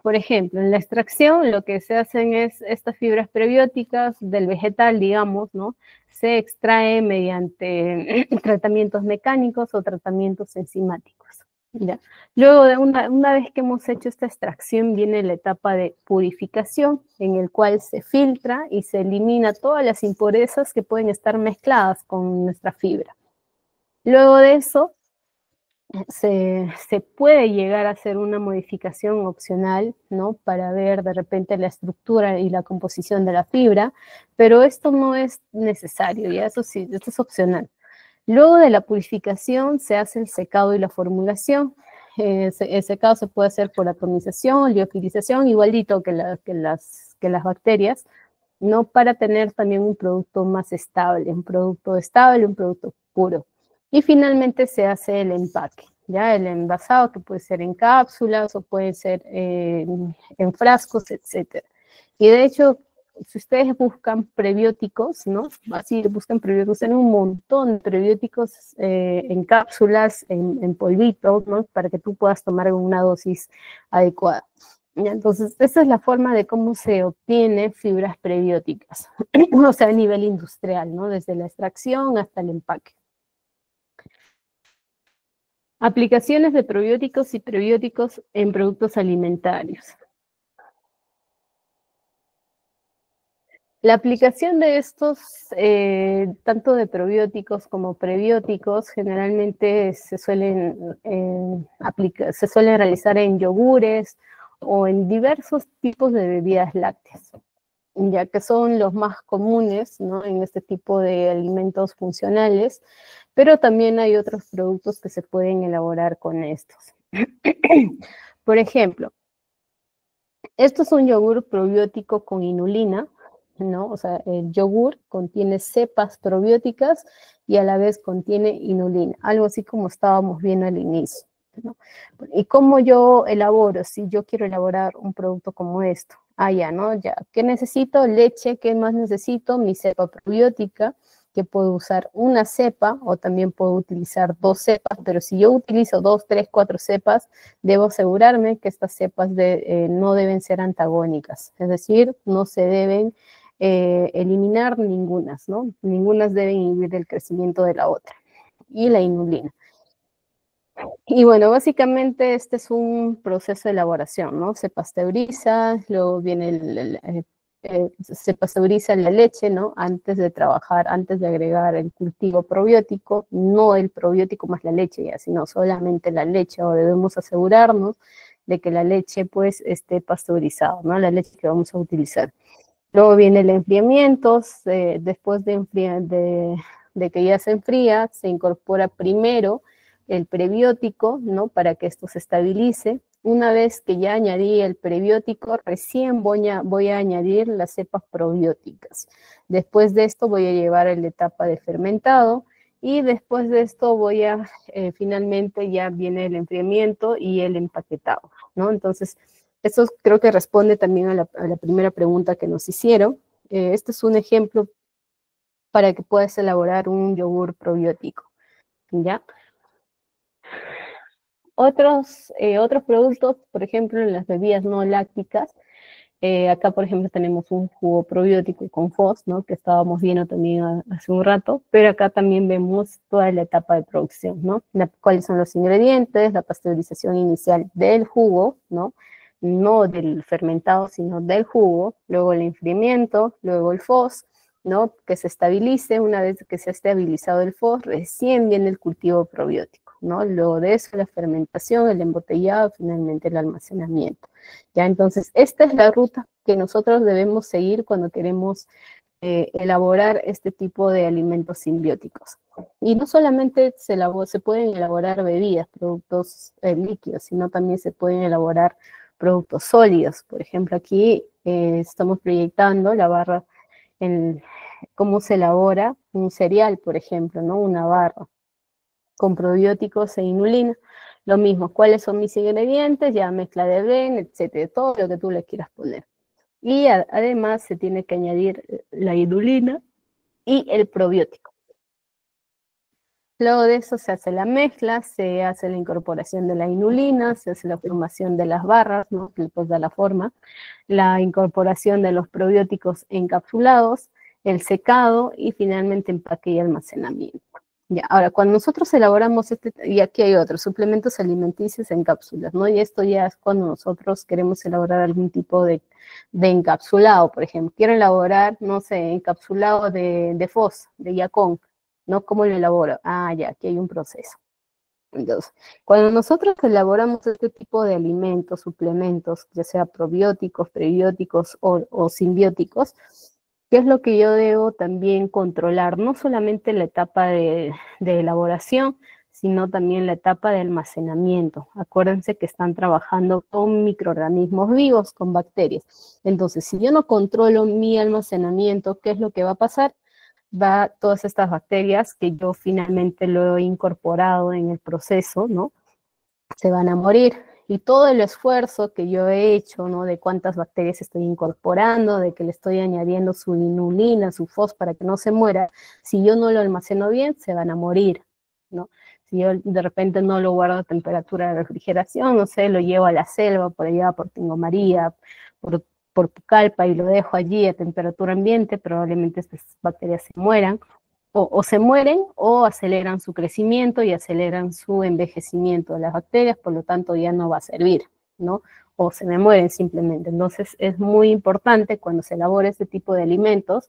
Por ejemplo, en la extracción lo que se hacen es estas fibras prebióticas del vegetal, digamos, ¿no? Se extrae mediante tratamientos mecánicos o tratamientos enzimáticos. ¿Ya? Luego de una vez que hemos hecho esta extracción, viene la etapa de purificación, en el cual se filtra y se elimina todas las impurezas que pueden estar mezcladas con nuestra fibra. Luego de eso, se puede llegar a hacer una modificación opcional, ¿no? Para ver de repente la estructura y la composición de la fibra, pero esto no es necesario, ya eso sí, esto es opcional. Luego de la purificación se hace el secado y la formulación. El secado se puede hacer por atomización, liofilización, igualito que las bacterias, ¿no? Para tener también un producto más estable, un producto puro. Y finalmente se hace el empaque, ¿ya? El envasado, que puede ser en cápsulas o puede ser en frascos, etc. Y de hecho, si ustedes buscan prebióticos, ¿no? Así buscan prebióticos, en un montón de prebióticos en cápsulas, en polvito, ¿no? Para que tú puedas tomar una dosis adecuada. Entonces, esa es la forma de cómo se obtiene fibras prebióticas, o sea, a nivel industrial, ¿no? Desde la extracción hasta el empaque. Aplicaciones de probióticos y prebióticos en productos alimentarios. La aplicación de estos, tanto de probióticos como prebióticos, generalmente se suelen realizar en yogures o en diversos tipos de bebidas lácteas, ya que son los más comunes, ¿no? En este tipo de alimentos funcionales, pero también hay otros productos que se pueden elaborar con estos. Por ejemplo, esto es un yogur probiótico con inulina, ¿no? O sea, el yogur contiene cepas probióticas y a la vez contiene inulina, algo así como estábamos viendo al inicio, ¿no? ¿Y cómo yo elaboro? Si yo quiero elaborar un producto como esto, ya, ¿no? Ya, ¿qué necesito? Leche. ¿Qué más necesito? Mi cepa probiótica, que puedo usar una cepa o también puedo utilizar dos cepas, pero si yo utilizo 2, 3, 4 cepas, debo asegurarme que estas cepas no deben ser antagónicas, es decir, no se deben eliminar ningunas, ¿no? Ningunas deben inhibir el crecimiento de la otra. Y la inulina. Y bueno, básicamente este es un proceso de elaboración, ¿no? Se pasteuriza, luego viene se pasteuriza la leche, ¿no? Antes de trabajar, antes de agregar el cultivo probiótico, no el probiótico más la leche ya, sino solamente la leche, o debemos asegurarnos de que la leche pues esté pasteurizada, ¿no? La leche que vamos a utilizar. Luego viene el enfriamiento, después de que ya se enfría, se incorpora primero el prebiótico, ¿no? Para que esto se estabilice. Una vez que ya añadí el prebiótico, recién voy a añadir las cepas probióticas. Después de esto voy a llevar a la etapa de fermentado y después de esto finalmente ya viene el enfriamiento y el empaquetado, ¿no? Entonces, eso creo que responde también a la primera pregunta que nos hicieron. Este es un ejemplo para que puedas elaborar un yogur probiótico, ¿ya? Otros productos, por ejemplo, en las bebidas no lácticas, acá, por ejemplo, tenemos un jugo probiótico con FOS, ¿no? Que estábamos viendo también hace un rato, pero acá también vemos toda la etapa de producción, ¿no? Cuáles son los ingredientes, la pasteurización inicial del jugo, ¿no? No del fermentado, sino del jugo, luego el enfriamiento, luego el FOS, ¿no? Que se estabilice. Una vez que se ha estabilizado el FOS, recién viene el cultivo probiótico, ¿no? Luego de eso, la fermentación, el embotellado, finalmente el almacenamiento. ¿Ya? Entonces, esta es la ruta que nosotros debemos seguir cuando queremos elaborar este tipo de alimentos simbióticos. Y no solamente se pueden elaborar bebidas, productos líquidos, sino también se pueden elaborar productos sólidos. Por ejemplo, aquí estamos proyectando la barra en cómo se elabora un cereal, por ejemplo, ¿no? Una barra con probióticos e inulina. Lo mismo, ¿cuáles son mis ingredientes? Ya mezcla de blend, etcétera, todo lo que tú le quieras poner. Y además se tiene que añadir la inulina y el probiótico. Luego de eso se hace la mezcla, se hace la incorporación de la inulina, se hace la formación de las barras, ¿no? Que pues da la forma, la incorporación de los probióticos encapsulados, el secado y finalmente empaque y almacenamiento. Ya, ahora, cuando nosotros elaboramos y aquí hay otros, suplementos alimenticios en cápsulas, ¿no? Y esto ya es cuando nosotros queremos elaborar algún tipo de encapsulado, por ejemplo. Quiero elaborar, no sé, encapsulado de FOS, de Yacón, ¿no? ¿Cómo lo elaboro? Ah, ya, aquí hay un proceso. Entonces, cuando nosotros elaboramos este tipo de alimentos, suplementos, ya sea probióticos, prebióticos o simbióticos, ¿qué es lo que yo debo también controlar? No solamente la etapa de elaboración, sino también la etapa de almacenamiento. Acuérdense que están trabajando con microorganismos vivos, con bacterias. Entonces, si yo no controlo mi almacenamiento, ¿qué es lo que va a pasar? Todas estas bacterias que yo finalmente lo he incorporado en el proceso, ¿no? Se van a morir. Y todo el esfuerzo que yo he hecho, ¿no? De cuántas bacterias estoy incorporando, de que le estoy añadiendo su inulina, su FOS para que no se muera, si yo no lo almaceno bien, se van a morir, ¿no? Si yo de repente no lo guardo a temperatura de refrigeración, no sé, lo llevo a la selva, por allá, por Tingo María, por Pucallpa y lo dejo allí a temperatura ambiente, probablemente estas bacterias se mueran, o se mueren o aceleran su crecimiento y aceleran su envejecimiento de las bacterias, por lo tanto ya no va a servir, ¿no? O se me mueren simplemente. Entonces es muy importante cuando se elabora este tipo de alimentos,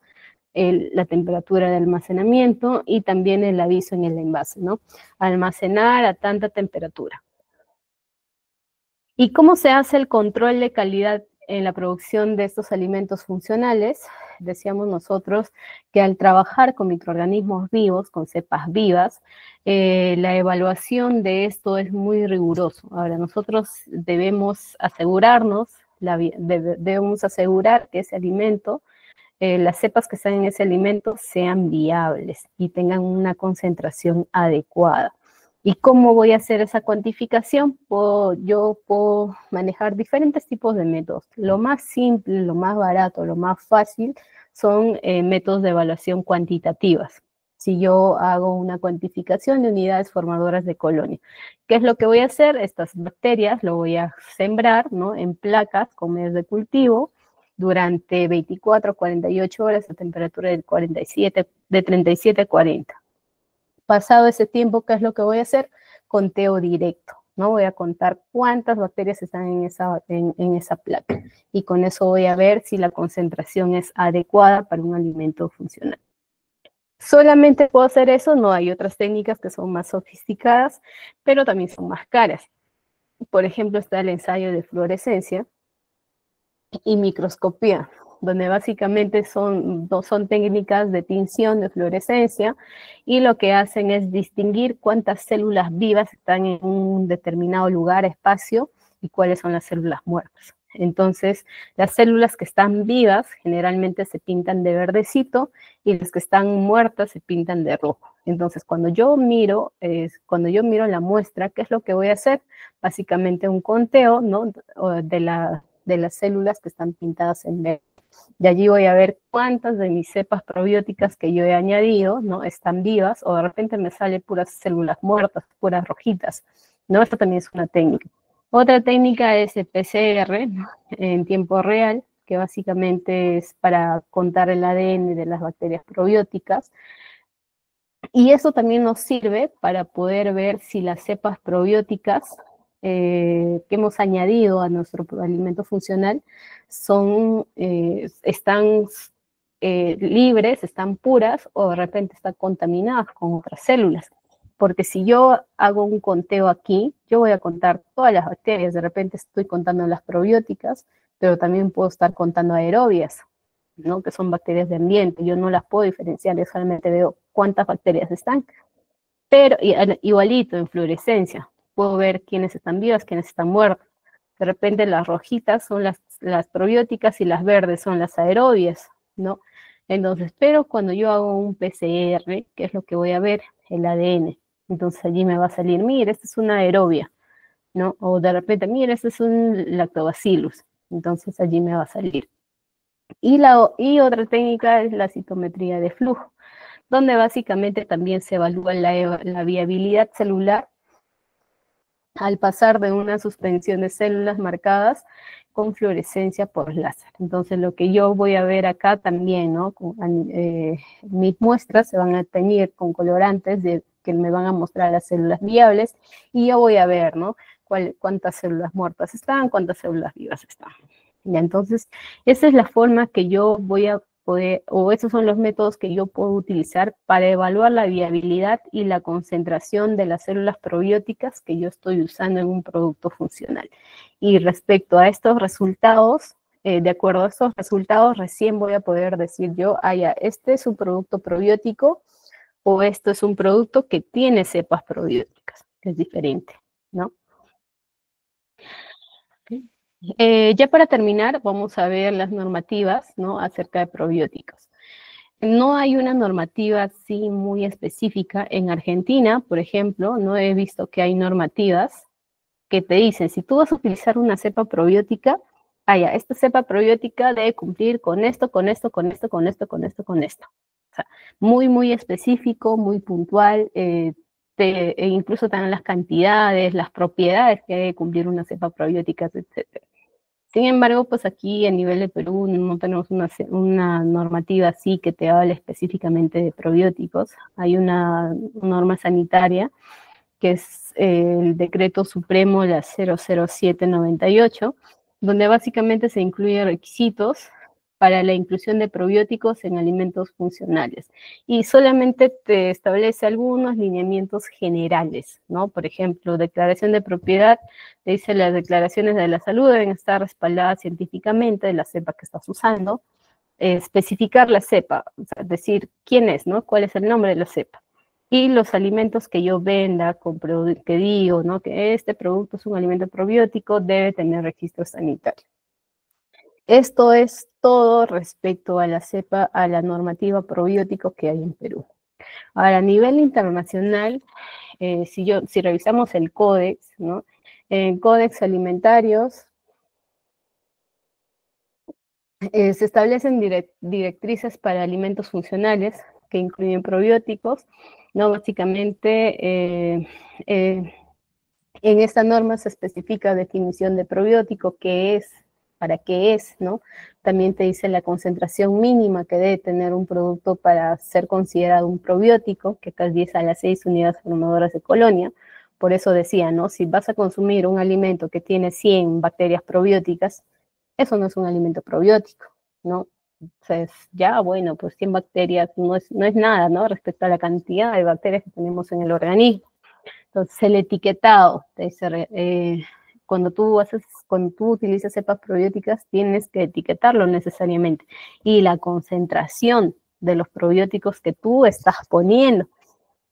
la temperatura de almacenamiento y también el aviso en el envase, ¿no? Almacenar a tanta temperatura. ¿Y cómo se hace el control de calidad en la producción de estos alimentos funcionales? Decíamos nosotros que al trabajar con microorganismos vivos, con cepas vivas, la evaluación de esto es muy riguroso. Ahora, nosotros debemos asegurarnos, debemos asegurar que ese alimento, las cepas que están en ese alimento sean viables y tengan una concentración adecuada. ¿Y cómo voy a hacer esa cuantificación? Yo puedo manejar diferentes tipos de métodos. Lo más simple, lo más barato, lo más fácil son métodos de evaluación cuantitativas. Si yo hago una cuantificación de unidades formadoras de colonia, ¿qué es lo que voy a hacer? Estas bacterias lo voy a sembrar, ¿no? En placas con medios de cultivo durante 24 a 48 horas a temperatura de 37 a 40. Pasado ese tiempo, ¿qué es lo que voy a hacer? Conteo directo, ¿no? Voy a contar cuántas bacterias están en esa placa y con eso voy a ver si la concentración es adecuada para un alimento funcional. ¿Solamente puedo hacer eso? No, hay otras técnicas que son más sofisticadas, pero también son más caras. Por ejemplo, está el ensayo de fluorescencia y microscopía, donde básicamente son técnicas de tinción, de fluorescencia, y lo que hacen es distinguir cuántas células vivas están en un determinado lugar, espacio, y cuáles son las células muertas. Entonces, las células que están vivas generalmente se pintan de verdecito y las que están muertas se pintan de rojo. Entonces, cuando yo miro la muestra, ¿qué es lo que voy a hacer? Básicamente un conteo, ¿no? de las células que están pintadas en verde. Y allí voy a ver cuántas de mis cepas probióticas que yo he añadido, ¿no? Están vivas, o de repente me salen puras células muertas, puras rojitas, ¿no? Esto también es una técnica. Otra técnica es el PCR, ¿no? En tiempo real, que básicamente es para contar el ADN de las bacterias probióticas. Y eso también nos sirve para poder ver si las cepas probióticas que hemos añadido a nuestro alimento funcional están libres, están puras o de repente están contaminadas con otras células. Porque si yo hago un conteo aquí, yo voy a contar todas las bacterias, de repente estoy contando las probióticas, pero también puedo estar contando aerobias, ¿no? Que son bacterias de ambiente, yo no las puedo diferenciar, yo solamente veo cuántas bacterias están, pero igualito en fluorescencia, puedo ver quiénes están vivas, quiénes están muertas. De repente las rojitas son las probióticas y las verdes son las aerobias, ¿no? Entonces, pero cuando yo hago un PCR, ¿qué es lo que voy a ver? El ADN. Entonces allí me va a salir, mira, esta es una aerobia, ¿no? O de repente, mira, este es un lactobacillus. Entonces allí me va a salir. Y otra técnica es la citometría de flujo, donde básicamente también se evalúa la viabilidad celular al pasar de una suspensión de células marcadas con fluorescencia por láser. Entonces, lo que yo voy a ver acá también, ¿no? Mis muestras se van a teñir con colorantes que me van a mostrar las células viables y yo voy a ver, ¿no? Cuántas células muertas están, cuántas células vivas están. Ya, entonces, esa es la forma que yo voy a poder, o esos son los métodos que yo puedo utilizar para evaluar la viabilidad y la concentración de las células probióticas que yo estoy usando en un producto funcional. Y respecto a estos resultados, de acuerdo a estos resultados, recién voy a poder decir yo, ya, este es un producto probiótico o esto es un producto que tiene cepas probióticas, que es diferente, ¿no? Ya para terminar, vamos a ver las normativas, ¿no? Acerca de probióticos. No hay una normativa así muy específica. En Argentina, por ejemplo, no he visto que hay normativas que te dicen, si tú vas a utilizar una cepa probiótica, ya, esta cepa probiótica debe cumplir con esto, con esto, con esto, con esto, con esto, con esto. O sea, muy, muy específico, muy puntual, incluso también las cantidades, las propiedades que debe cumplir una cepa probiótica, etc. Sin embargo, pues aquí a nivel de Perú no tenemos una normativa así que te hable específicamente de probióticos. Hay una norma sanitaria que es el Decreto Supremo, la 00798, donde básicamente se incluyen requisitos para la inclusión de probióticos en alimentos funcionales. Y solamente te establece algunos lineamientos generales, ¿no? Por ejemplo, declaración de propiedad, te dice las declaraciones de la salud deben estar respaldadas científicamente de la cepa que estás usando, especificar la cepa, o sea, decir quién es, ¿no? ¿Cuál es el nombre de la cepa? Y los alimentos que yo venda, que digo, ¿no? Que este producto es un alimento probiótico, debe tener registro sanitario. Esto es todo respecto a la cepa, a la normativa probiótico que hay en Perú. Ahora, a nivel internacional, si revisamos el códex, ¿no? En códex alimentarios se establecen directrices para alimentos funcionales que incluyen probióticos, ¿no? Básicamente, en esta norma se especifica definición de probiótico, qué es, para qué es, ¿no? También te dice la concentración mínima que debe tener un producto para ser considerado un probiótico, que acá es 10 a la 6 unidades formadoras de colonia. Por eso decía, ¿no? Si vas a consumir un alimento que tiene 100 bacterias probióticas, eso no es un alimento probiótico, ¿no? Entonces, ya, bueno, pues 100 bacterias no es nada, ¿no? Respecto a la cantidad de bacterias que tenemos en el organismo. Entonces, el etiquetado, te dice, cuando tú utilizas cepas probióticas, tienes que etiquetarlo necesariamente. Y la concentración de los probióticos que tú estás poniendo.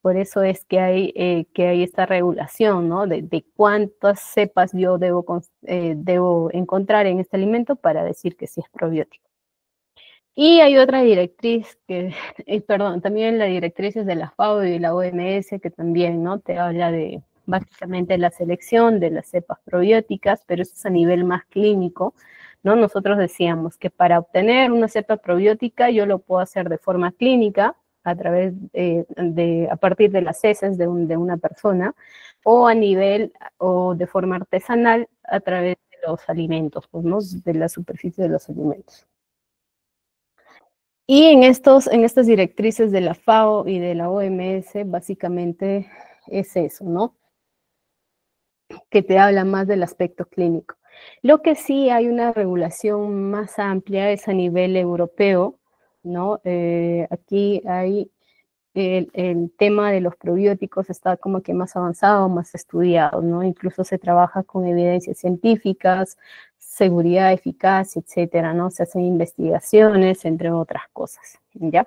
Por eso es que hay esta regulación, ¿no? De cuántas cepas yo debo encontrar en este alimento para decir que sí es probiótico. Y hay otra directriz perdón, también la directriz es de la FAO y de la OMS que también, ¿no? Te habla de básicamente la selección de las cepas probióticas, pero eso es a nivel más clínico, ¿no? Nosotros decíamos que para obtener una cepa probiótica yo lo puedo hacer de forma clínica, a partir de las heces de una persona, o de forma artesanal a través de los alimentos, pues, ¿no? De la superficie de los alimentos. Y en estas directrices de la FAO y de la OMS, básicamente es eso, ¿no? Que te habla más del aspecto clínico. Lo que sí hay una regulación más amplia es a nivel europeo, ¿no? Aquí hay el tema de los probióticos está como que más avanzado, más estudiado, ¿no? Incluso se trabaja con evidencias científicas, seguridad, eficacia, etcétera, ¿no? Se hacen investigaciones, entre otras cosas, ¿ya?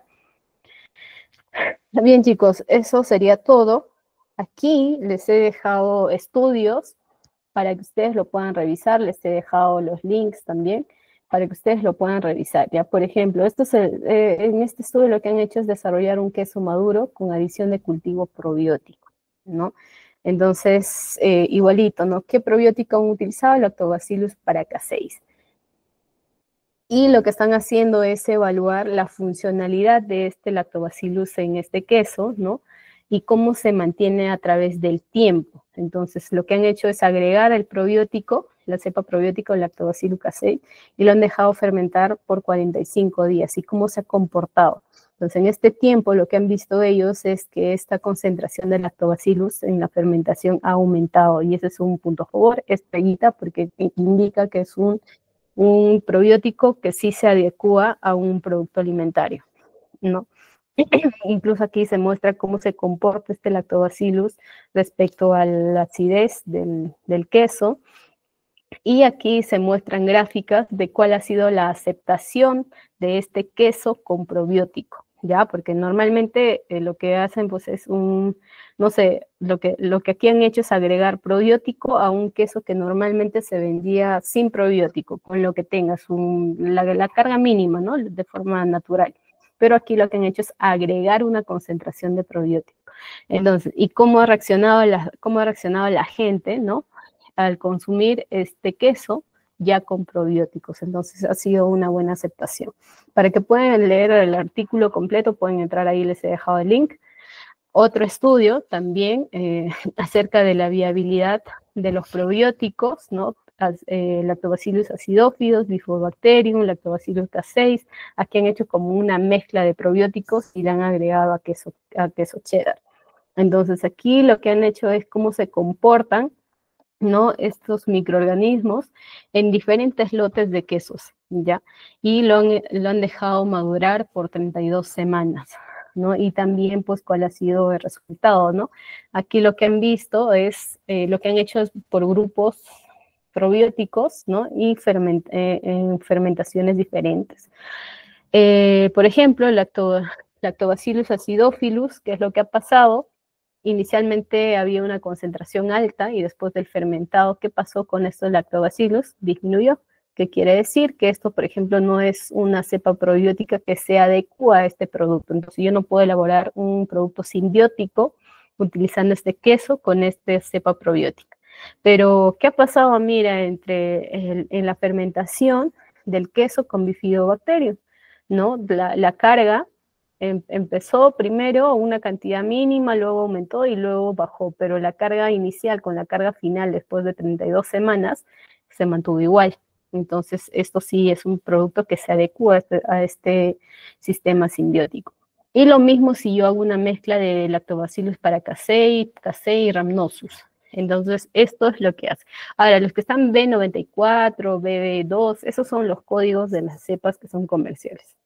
Bien, chicos, eso sería todo. Aquí les he dejado estudios para que ustedes lo puedan revisar, les he dejado los links también para que ustedes lo puedan revisar. Ya, por ejemplo, en este estudio lo que han hecho es desarrollar un queso maduro con adición de cultivo probiótico, ¿no? Entonces, igualito, ¿no? ¿Qué probiótico han utilizado? Lactobacillus paracasei's. Y lo que están haciendo es evaluar la funcionalidad de este lactobacillus en este queso, ¿no? Y cómo se mantiene a través del tiempo. Entonces, lo que han hecho es agregar el probiótico, la cepa probiótica, el lactobacillus casei, y lo han dejado fermentar por 45 días. ¿Y cómo se ha comportado? Entonces, en este tiempo, lo que han visto ellos es que esta concentración de lactobacillus en la fermentación ha aumentado, y ese es un punto a favor, es peguita, porque indica que es un probiótico que sí se adecua a un producto alimentario, ¿no? Incluso aquí se muestra cómo se comporta este lactobacillus respecto a la acidez del queso, y aquí se muestran gráficas de cuál ha sido la aceptación de este queso con probiótico, ¿ya? Porque normalmente lo que hacen pues es no sé, lo que aquí han hecho es agregar probiótico a un queso que normalmente se vendía sin probiótico, con lo que tengas la carga mínima, ¿no? De forma natural. Pero aquí lo que han hecho es agregar una concentración de probiótico. Entonces, ¿y cómo ha reaccionado la gente, ¿no? Al consumir este queso ya con probióticos. Entonces ha sido una buena aceptación. Para que puedan leer el artículo completo, pueden entrar ahí, les he dejado el link. Otro estudio también acerca de la viabilidad de los probióticos, ¿no? Lactobacillus acidophilus, Bifidobacterium, Lactobacillus casei. Aquí han hecho como una mezcla de probióticos y la han agregado a queso cheddar. Entonces aquí lo que han hecho es cómo se comportan, ¿no? Estos microorganismos en diferentes lotes de quesos, ¿ya? Y lo han dejado madurar por 32 semanas, ¿no? Y también, pues, cuál ha sido el resultado, ¿no? Aquí lo que han visto es, lo que han hecho es por grupos probióticos, ¿no? Y en fermentaciones diferentes. Por ejemplo, Lactobacillus acidophilus, que es lo que ha pasado. Inicialmente había una concentración alta y después del fermentado, ¿qué pasó con estos lactobacillus? Disminuyó. ¿Qué quiere decir? Que esto, por ejemplo, no es una cepa probiótica que se adecua a este producto. Entonces yo no puedo elaborar un producto simbiótico utilizando este queso con esta cepa probiótica. Pero, ¿qué ha pasado? Mira, en la fermentación del queso con Bifidobacterium, ¿no? La carga empezó primero una cantidad mínima, luego aumentó y luego bajó, pero la carga inicial con la carga final después de 32 semanas se mantuvo igual. Entonces, esto sí es un producto que se adecua a este sistema simbiótico. Y lo mismo si yo hago una mezcla de Lactobacillus paracasei, casei y rhamnosus. Entonces, esto es lo que hace. Ahora, los que están B94, BB2, esos son los códigos de las cepas que son comerciales.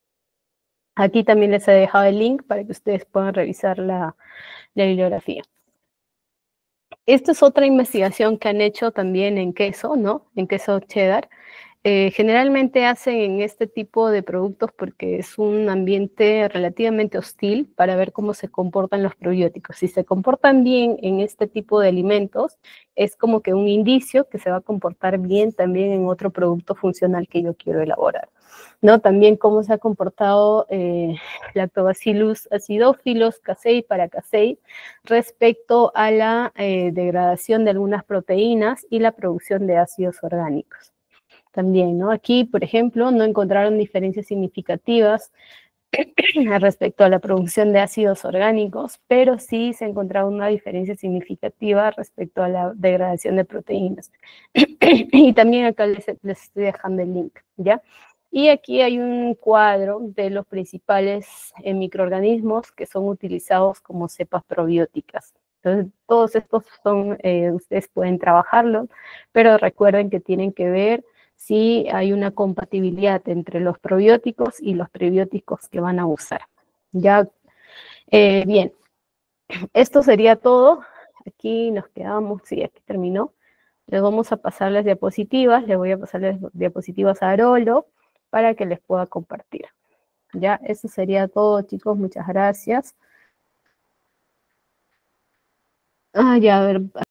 Aquí también les he dejado el link para que ustedes puedan revisar la bibliografía. Esta es otra investigación que han hecho también en queso, ¿no? En queso cheddar. Generalmente hacen en este tipo de productos porque es un ambiente relativamente hostil para ver cómo se comportan los probióticos. Si se comportan bien en este tipo de alimentos, es como que un indicio que se va a comportar bien también en otro producto funcional que yo quiero elaborar, ¿no? También cómo se ha comportado Lactobacillus acidophilus casei paracasei respecto a la degradación de algunas proteínas y la producción de ácidos orgánicos. También, ¿no? Aquí, por ejemplo, no encontraron diferencias significativas respecto a la producción de ácidos orgánicos, pero sí se encontraba una diferencia significativa respecto a la degradación de proteínas. Y también acá les estoy dejando el link, ¿ya? Y aquí hay un cuadro de los principales microorganismos que son utilizados como cepas probióticas. Entonces, todos estos son, ustedes pueden trabajarlos, pero recuerden que tienen que ver si hay una compatibilidad entre los probióticos y los prebióticos que van a usar. Ya, bien, esto sería todo. Aquí nos quedamos, sí, aquí terminó. Les vamos a pasar las diapositivas, les voy a pasar las diapositivas a Arolo para que les pueda compartir. Ya, eso sería todo, chicos, muchas gracias. Ya, a ver,